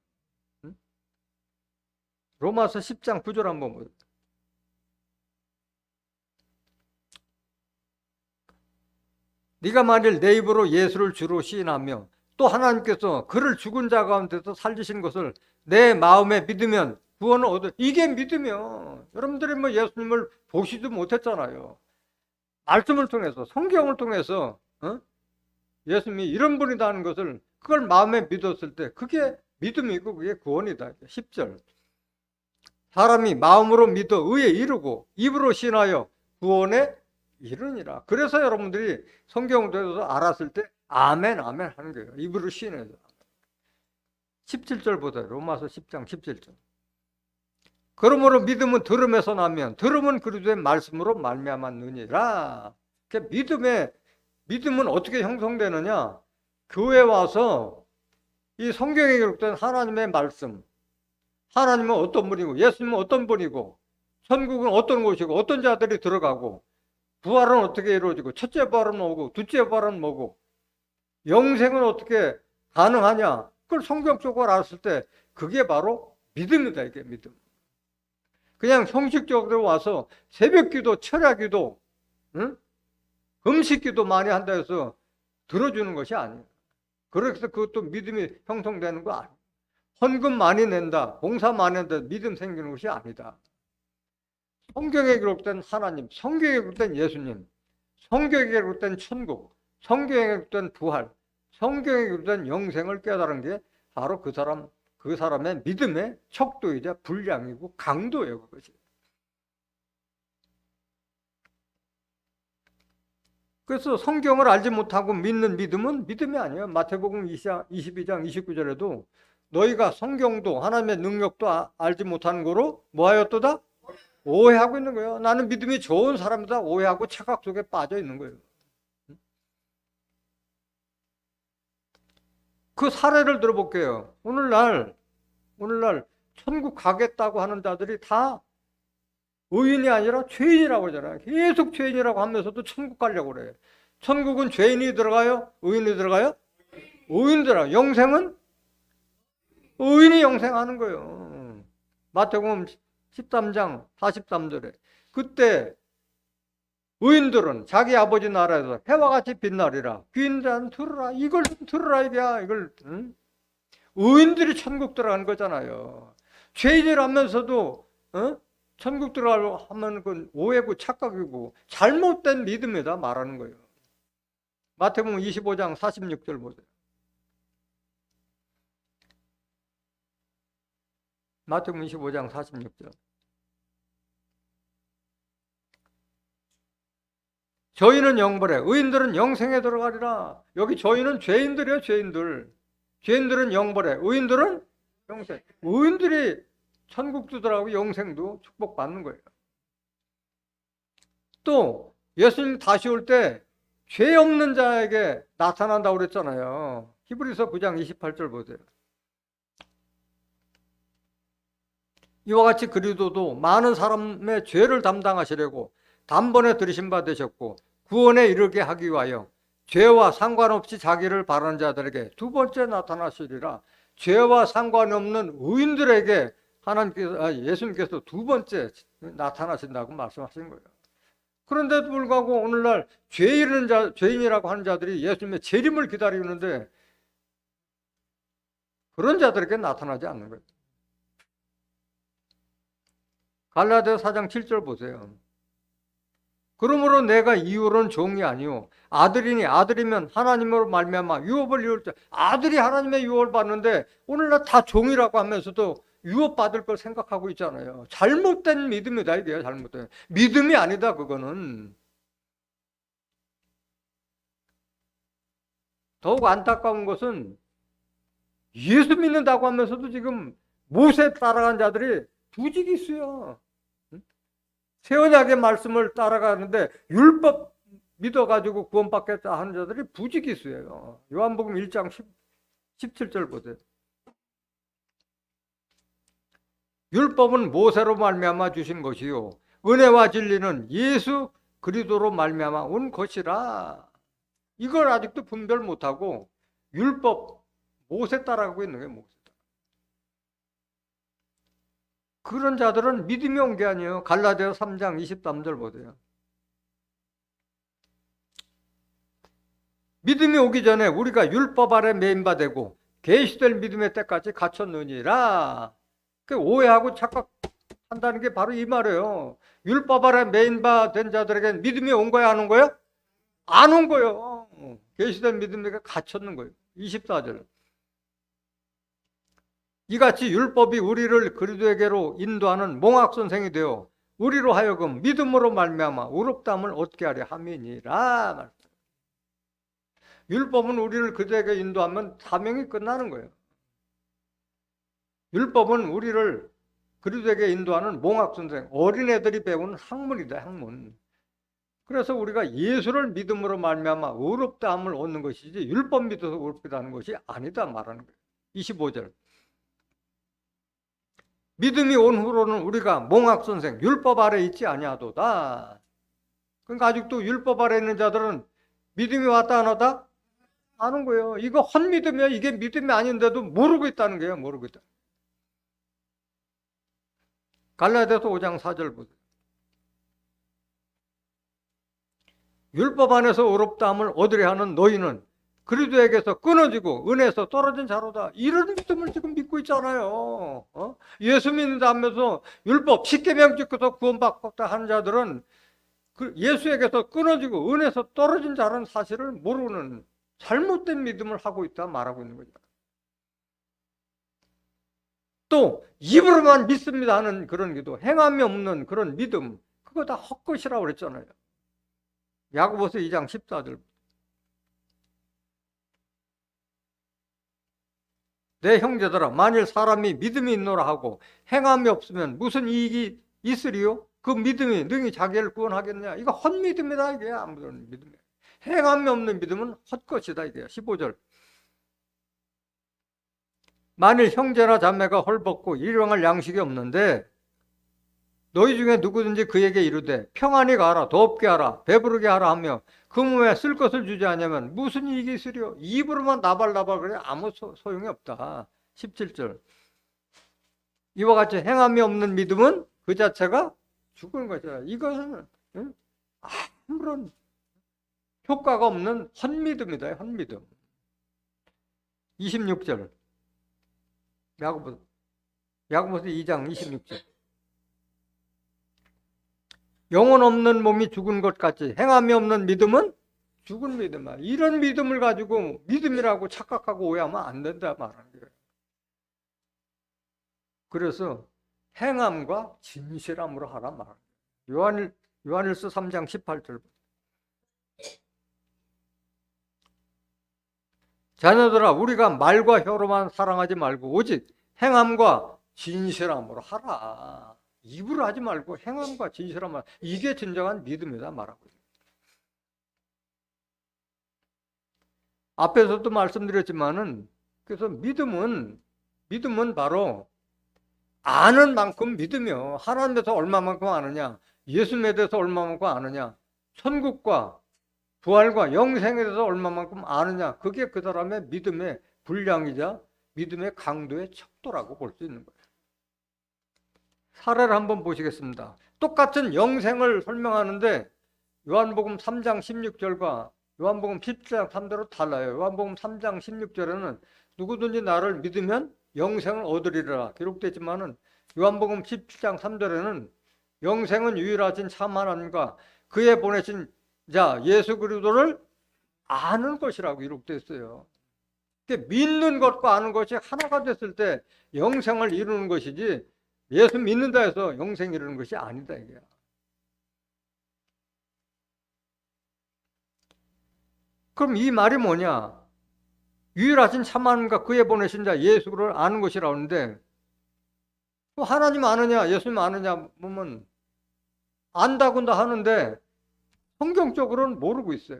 로마서 10장 9절 한번 보세요. 네가 만일 내 입으로 예수를 주로 시인하며 또 하나님께서 그를 죽은 자 가운데서 살리신 것을 내 마음에 믿으면 구원을 얻어. 이게 믿으면 여러분들이 뭐 예수님을 보시도 못했잖아요. 말씀을 통해서, 성경을 통해서 예수님이 이런 분이라는 것을 그걸 마음에 믿었을 때 그게 믿음이고 그게 구원이다. 10절. 사람이 마음으로 믿어 의에 이르고 입으로 신하여 구원에 이르니라. 그래서 여러분들이 성경을 통해서 알았을 때 아멘 아멘 하는 거예요. 입으로 신해서. 17절 보세요. 로마서 10장 17절. 그러므로 믿음은 들음에서 나면 들음은 그리스도의 말씀으로 말미암았느니라. 믿음은 어떻게 형성되느냐? 교회 와서 이 성경에 기록된 하나님의 말씀, 하나님은 어떤 분이고 예수님은 어떤 분이고 천국은 어떤 곳이고 어떤 자들이 들어가고 부활은 어떻게 이루어지고 첫째 부활은 뭐고 둘째 부활은 뭐고 영생은 어떻게 가능하냐? 그걸 성경 속으로 알았을 때 그게 바로 믿음이다. 이게 믿음. 그냥 형식적으로 와서 새벽기도, 철야기도, 음식기도 많이 한다 해서 들어주는 것이 아니에요. 그래서 그것도 믿음이 형성되는 거 아니에요. 헌금 많이 낸다, 봉사 많이 한다, 믿음 생기는 것이 아니다. 성경에 기록된 하나님, 성경에 기록된 예수님, 성경에 기록된 천국, 성경에 기록된 부활, 성경에 기록된 영생을 깨달은 게 바로 그 사람의 믿음의 척도이자 분량이고 강도예요, 그것이. 그래서 성경을 알지 못하고 믿는 믿음은 믿음이 아니에요. 마태복음 22장 29절에도 너희가 성경도 하나님의 능력도 알지 못하는 거로 뭐하였도다? 오해하고 있는 거예요. 나는 믿음이 좋은 사람이다 오해하고 착각 속에 빠져 있는 거예요. 그 사례를 들어볼게요. 오늘날 천국 가겠다고 하는 자들이 다 의인이 아니라 죄인이라고 하잖아요. 계속 죄인이라고 하면서도 천국 가려고 그래요. 천국은 죄인이 들어가요? 의인이 들어가요? 의인이 들어가요. 영생은 의인이 영생하는 거예요. 마태복음 13장 43절에 그때 의인들은 자기 아버지 나라에서 해와 같이 빛나리라. 귀인 자는 들으라. 이걸 좀 들으라 이게야. 이걸 의인들이 천국 들어가는 거잖아요. 죄인이라면서도 천국 들어가려고 하면 그건 오해고 착각이고 잘못된 믿음에다 말하는 거예요. 마태복음 25장 46절 보세요. 마태복음 25장 46절. 저희는 영벌에 의인들은 영생에 들어가리라. 여기 저희는 죄인들이에요. 죄인들은 영벌에 의인들은 영생. 의인들이 천국도 들어가고 영생도 축복받는 거예요. 또 예수님 다시 올 때 죄 없는 자에게 나타난다고 그랬잖아요. 히브리서 9장 28절 보세요. 이와 같이 그리스도도 많은 사람의 죄를 담당하시려고 단번에 들이신 바 되셨고 구원에 이르게 하기 위하여 죄와 상관없이 자기를 바라는 자들에게 두 번째 나타나시리라. 죄와 상관없는 의인들에게 예수님께서 두 번째 나타나신다고 말씀하신 거예요. 그런데도 불구하고 오늘날 죄인이라고 하는 자들이 예수님의 재림을 기다리는데 그런 자들에게 나타나지 않는 거예요. 갈라디아 4장 7절 보세요. 그러므로 내가 이후로는 종이 아니요 아들이니 아들이면 하나님으로 말미암아 유업을 이룰 때 아들이 하나님의 유업을 받는데 오늘날 다 종이라고 하면서도 유업 받을 걸 생각하고 있잖아요. 잘못된 믿음이다 이게. 잘못된 믿음이 아니다. 그거는 더욱 안타까운 것은 예수 믿는다고 하면서도 지금 모세 따라간 자들이 부직이 있어요. 새 언약의 말씀을 따라가는데 율법 믿어가지고 구원받겠다 하는 자들이 부지기수예요. 요한복음 1장 17절 보세요. 율법은 모세로 말미암아 주신 것이요 은혜와 진리는 예수 그리스도로 말미암아 온 것이라. 이걸 아직도 분별 못하고 율법 모세 따라가고 있는 거예요. 모세. 그런 자들은 믿음이 온 게 아니에요. 갈라디아 3장 23절 보세요. 믿음이 오기 전에 우리가 율법 아래 매인바되고 계시될 믿음의 때까지 갇혔느니라. 그 오해하고 착각한다는 게 바로 이 말이에요. 율법 아래 매인바된 자들에게 믿음이 온 거야, 안 온 거야? 안 온 거예요. 계시될 믿음에게 갇혔는 거예요. 24절. 이같이 율법이 우리를 그리스도에게로 인도하는 몽학선생이 되어 우리로 하여금 믿음으로 말미암아 의롭다함을 얻게 하려 함이니라. 율법은 우리를 그리스도에게 인도하면 사명이 끝나는 거예요. 율법은 우리를 그리스도에게 인도하는 몽학선생, 어린애들이 배우는 학문이다, 학문. 그래서 우리가 예수를 믿음으로 말미암아 의롭다함을 얻는 것이지 율법 믿어서 의롭다는 것이 아니다 말하는 거예요. 25절. 믿음이 온 후로는 우리가 몽학선생, 율법 아래 있지 아니하도다. 그러니까 아직도 율법 아래 있는 자들은 믿음이 왔다 안 왔다? 아는 거예요. 이거 헛믿음이야. 이게 믿음이 아닌데도 모르고 있다는 거예요. 모르고 있다. 갈라디아서 5장 4절 보세요. 율법 안에서 의롭다함을 얻으려 하는 너희는 그리스도에게서 끊어지고 은혜에서 떨어진 자로다. 이런 믿음을 지금 믿고 있잖아요. 예수 믿는다 하면서 율법 10계명 지켜서 구원받겠다 하는 자들은 예수에게서 끊어지고 은혜에서 떨어진 자라는 사실을 모르는 잘못된 믿음을 하고 있다 말하고 있는 거죠. 또 입으로만 믿습니다 하는 그런 기도, 행함이 없는 그런 믿음, 그거 다 헛것이라고 그랬잖아요. 야고보서 2장 14절. 내 형제들아, 만일 사람이 믿음이 있노라 하고 행함이 없으면 무슨 이익이 있으리요? 그 믿음이 능히 자기를 구원하겠냐? 이거 헛믿음이다. 이게 아무런 믿음이에요. 행함이 없는 믿음은 헛것이다. 이게 15절. 만일 형제나 자매가 헐벗고 일용할 양식이 없는데 너희 중에 누구든지 그에게 이르되 평안히 가라, 덥게 하라, 배부르게 하라 하며 그 몸에 쓸 것을 주지 않으면 무슨 이익이 있으리요? 입으로만 나발나발 그래 아무 소용이 없다. 17절. 이와 같이 행함이 없는 믿음은 그 자체가 죽은 것이다. 이것은 아무런 효과가 없는 헛믿음이다. 헛믿음. 26절. 야고보서 2장 26절. 영혼 없는 몸이 죽은 것 같이 행함이 없는 믿음은 죽은 믿음이야. 이런 믿음을 가지고 믿음이라고 착각하고 오해하면 안 된다 말하는 거예요. 그래서 행함과 진실함으로 하라 말하는 거예요. 요한일서 3장 18절. 자녀들아, 우리가 말과 혀로만 사랑하지 말고 오직 행함과 진실함으로 하라. 입으로 하지 말고 행함과 진실함, 이게 진정한 믿음이다 말하고 있습니다. 앞에서도 말씀드렸지만은 그래서 믿음은 바로 아는 만큼 믿으며 하나님에 대해서 얼마만큼 아느냐, 예수님에 대해서 얼마만큼 아느냐, 천국과 부활과 영생에 대해서 얼마만큼 아느냐, 그게 그 사람의 믿음의 분량이자 믿음의 강도의 척도라고 볼 수 있는 거예요. 사례를 한번 보시겠습니다. 똑같은 영생을 설명하는데 요한복음 3장 16절과 요한복음 10장 3절로 달라요. 요한복음 3장 16절에는 누구든지 나를 믿으면 영생을 얻으리라 기록되어 있지만은 요한복음 17장 3절에는 영생은 유일하신 참 하나님과 그의 보내신 자 예수 그리스도를 아는 것이라고 기록되어 있어요. 믿는 것과 아는 것이 하나가 됐을 때 영생을 이루는 것이지 예수 믿는다 해서 영생 이루는 것이 아니다 이게야. 그럼 이 말이 뭐냐? 유일하신 참 하나님과 그의 보내신 자 예수를 아는 것이라고 하는데 하나님 아느냐 예수님 아느냐 보면 안다고는 하는데 성경적으로는 모르고 있어요.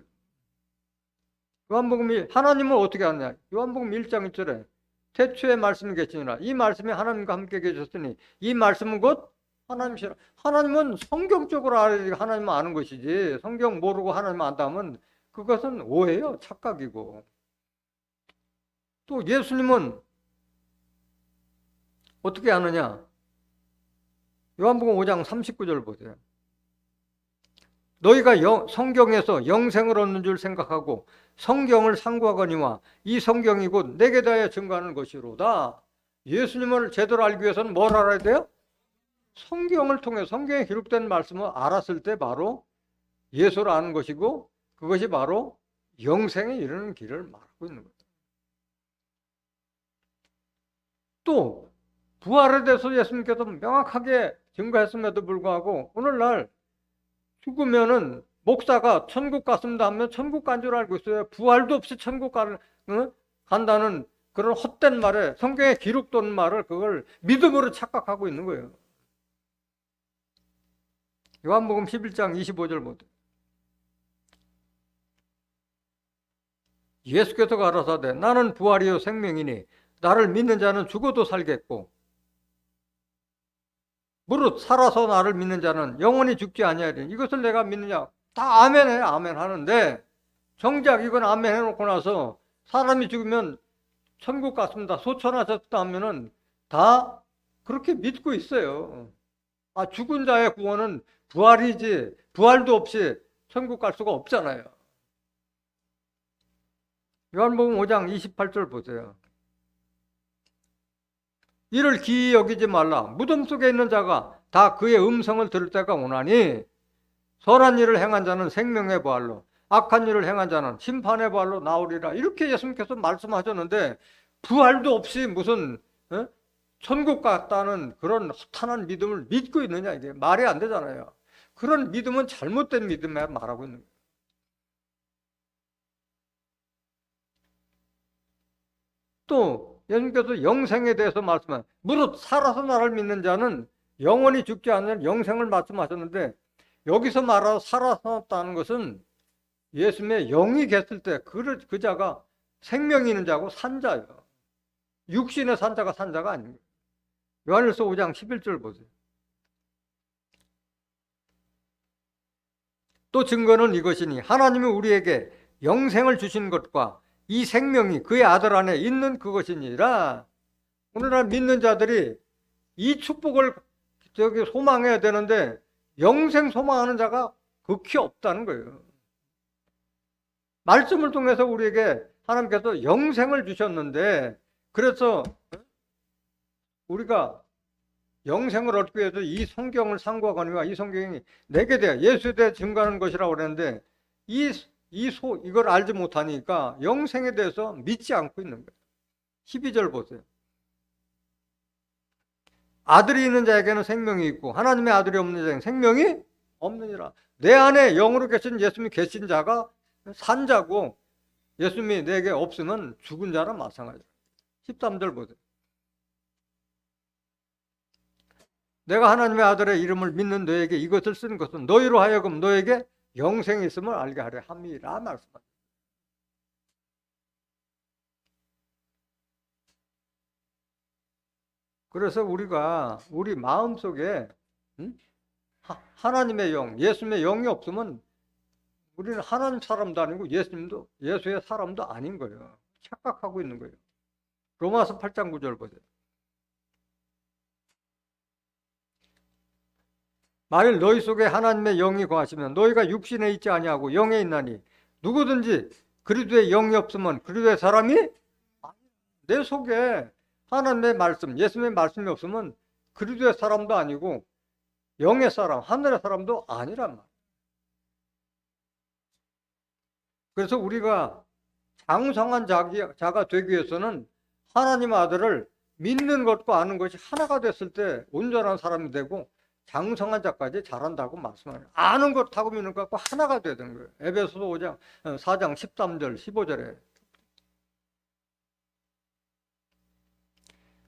요한복음이 하나님은 어떻게 하느냐? 요한복음 1장 1절에 태초에 말씀이 계시니라. 이 말씀이 하나님과 함께 계셨으니 이 말씀은 곧 하나님이시라. 하나님은 성경적으로 알아야 하나님은 아는 것이지, 성경 모르고 하나님 안다면 그것은 오해요. 착각이고. 또 예수님은 어떻게 아느냐? 요한복음 5장 39절 보세요. 너희가 성경에서 영생을 얻는 줄 생각하고 성경을 상고하거니와 이 성경이 곧 내게 대하여 증거하는 것이로다. 예수님을 제대로 알기 위해서는 뭘 알아야 돼요? 성경을 통해 성경에 기록된 말씀을 알았을 때 바로 예수를 아는 것이고, 그것이 바로 영생에 이르는 길을 말하고 있는 거죠. 또 부활에 대해서 예수님께서 명확하게 증거했음에도 불구하고 오늘날 죽으면은 목사가 천국 갔습니다 하면 천국 간 줄 알고 있어요. 부활도 없이 천국 간다는 그런 헛된 말에, 성경에 기록된 말을 그걸 믿음으로 착각하고 있는 거예요. 요한복음 11장 25절 보세요. 예수께서 가라사대 나는 부활이요 생명이니 나를 믿는 자는 죽어도 살겠고 무릇 살아서 나를 믿는 자는 영원히 죽지 아니하리니 이것을 내가 믿느냐. 다 아멘해, 아멘 하는데 정작 이건 아멘 해놓고 나서 사람이 죽으면 천국 갔습니다, 소천하셨다 하면은 다 그렇게 믿고 있어요. 아, 죽은 자의 구원은 부활이지 부활도 없이 천국 갈 수가 없잖아요. 요한복음 5장 28절 보세요. 이를 기이 여기지 말라. 무덤 속에 있는 자가 다 그의 음성을 들을 때가 오나니 선한 일을 행한 자는 생명의 부활로 악한 일을 행한 자는 심판의 부활로 나오리라. 이렇게 예수님께서 말씀하셨는데 부활도 없이 무슨 천국 갔다는 그런 허탄한 믿음을 믿고 있느냐, 이게 말이 안 되잖아요. 그런 믿음은 잘못된 믿음에 말하고 있는 거예요. 또 예수님께서 영생에 대해서 말씀한 무릇 살아서 나를 믿는 자는 영원히 죽지 않는 영생을 말씀하셨는데 여기서 말하는 살아났다는 것은 예수님의 영이 계실 때 그 자가 생명이 있는 자고 산자예요. 육신의 산자가 산자가 아닙니다. 요한일서 5장 11절 보세요. 또 증거는 이것이니 하나님이 우리에게 영생을 주신 것과 이 생명이 그의 아들 안에 있는 그것이니라. 오늘날 믿는 자들이 이 축복을 소망해야 되는데 영생 소망하는 자가 극히 없다는 거예요. 말씀을 통해서 우리에게 하나님께서 영생을 주셨는데, 그래서 우리가 영생을 얻기 위해서 이 성경을 상고하거니와 이 성경이 내게 대해 예수에 대해 증거하는 것이라고 그랬는데 이걸 알지 못하니까 영생에 대해서 믿지 않고 있는 거예요. 12절 보세요. 아들이 있는 자에게는 생명이 있고 하나님의 아들이 없는 자에게는 생명이 없느니라. 내 안에 영으로 계신 예수님이 계신 자가 산 자고 예수님이 내게 없으면 죽은 자랑 마찬가지다. 13절 보세요. 내가 하나님의 아들의 이름을 믿는 너에게 이것을 쓰는 것은 너희로 하여금 너에게 영생이 있음을 알게 하려 함이라 말씀합니다. 그래서 우리가 우리 마음속에 하나님의 영, 예수님의 영이 없으면 우리는 하나님 사람도 아니고 예수님도 예수의 사람도 아닌 거예요. 착각하고 있는 거예요. 로마서 8장 9절 보세요. 만일 너희 속에 하나님의 영이 거하시면 너희가 육신에 있지 아니하고 영에 있나니 누구든지 그리스도의 영이 없으면 그리스도의 사람이 내 속에 하나님의 말씀, 예수님의 말씀이 없으면 그리스도의 사람도 아니고 영의 사람, 하늘의 사람도 아니란 말이에요. 그래서 우리가 장성한 자가 되기 위해서는 하나님의 아들을 믿는 것과 아는 것이 하나가 됐을 때 온전한 사람이 되고 장성한 자까지 자란다고 말씀하는, 아는 것하고 믿는 것과 하나가 되는 거예요. 에베소서 4장 13절 15절에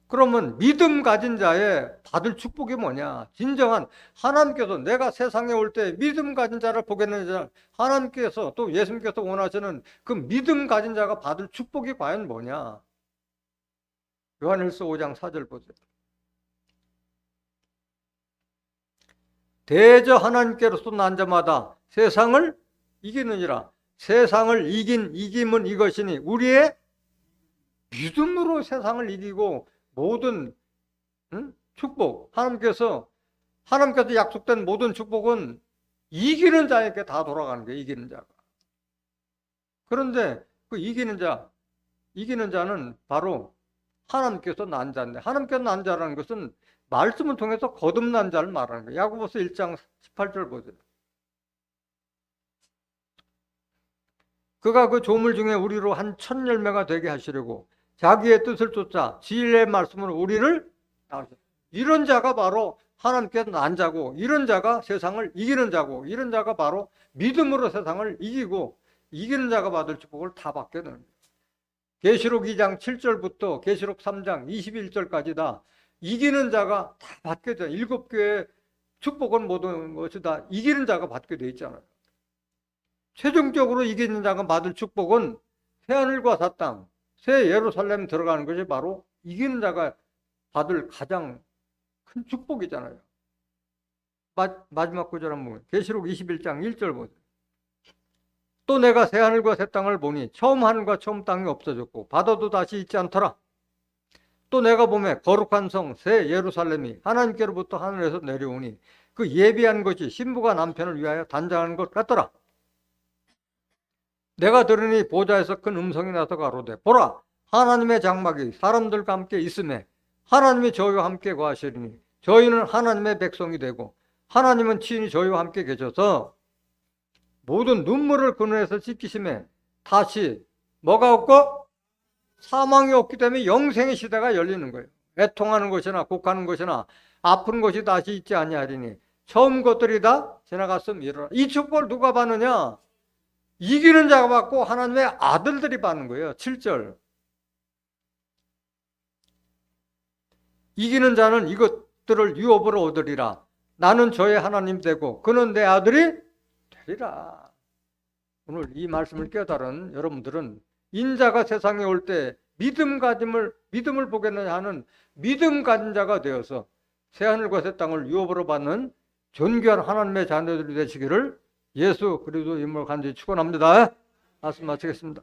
그러면 믿음 가진 자의 받을 축복이 뭐냐? 진정한 하나님께서 내가 세상에 올 때 믿음 가진 자를 보겠느냐? 하나님께서 또 예수님께서 원하시는 그 믿음 가진 자가 받을 축복이 과연 뭐냐? 요한일서 5장 4절 보세요. 대저 하나님께로서 난 자마다 세상을 이기느니라. 세상을 이김은 이것이니 우리의 믿음으로 세상을 이기고 모든 축복, 하나님께서 약속된 모든 축복은 이기는 자에게 다 돌아가는 거예요. 이기는 자가. 그런데 그 이기는 자는 바로 하나님께서 난 자인데, 하나님께서 난 자라는 것은 말씀을 통해서 거듭난 자를 말하는 거예요. 야고보서 1장 18절 보세요. 그가 그 조물 중에 우리로 한 천 열매가 되게 하시려고 자기의 뜻을 쫓아 진리의 말씀으로 우리를 낳으셨다. 이런 자가 바로 하나님께서 난 자고, 이런 자가 세상을 이기는 자고, 이런 자가 바로 믿음으로 세상을 이기고 이기는 자가 받을 축복을 다 받게 되는 거예요. 계시록 2장 7절부터 계시록 3장 21절까지 다 이기는 자가 다 받게 돼요. 7개의 축복은 모든 것이 다 이기는 자가 받게 돼 있잖아요. 최종적으로 이기는 자가 받을 축복은 새하늘과 새 땅, 새 예루살렘 들어가는 것이 바로 이기는 자가 받을 가장 큰 축복이잖아요. 마지막 구절 한번 계시록 21장 1절 보세요. 또 내가 새하늘과 새 땅을 보니 처음 하늘과 처음 땅이 없어졌고 바다도 다시 있지 않더라. 또 내가 보매 거룩한 성 새 예루살렘이 하나님께로부터 하늘에서 내려오니 그 예비한 것이 신부가 남편을 위하여 단장하는 것 같더라. 내가 들으니 보좌에서 큰 음성이 나서 가로되 보라 하나님의 장막이 사람들과 함께 있음에 하나님이 저희와 함께 거하시리니 저희는 하나님의 백성이 되고 하나님은 친히 저희와 함께 계셔서 모든 눈물을 그 눈에서 씻기심에 다시 뭐가 없고 사망이 없기 때문에 영생의 시대가 열리는 거예요. 애통하는 것이나 곡하는 것이나 아픈 것이 다시 있지 아니하리니 처음 것들이 다 지나갔음이라. 이 축복을 누가 받느냐? 이기는 자가 받고 하나님의 아들들이 받는 거예요. 7절. 이기는 자는 이것들을 유업으로 얻으리라. 나는 저의 하나님 되고 그는 내 아들이 되리라. 오늘 이 말씀을 깨달은 여러분들은 인자가 세상에 올 때 믿음을 보겠느냐 하는 믿음 가진 자가 되어서 새하늘과 새 땅을 유업으로 받는 존귀한 하나님의 자녀들이 되시기를 예수 그리스도 이름으로 간절히 축원합니다. 말씀 마치겠습니다.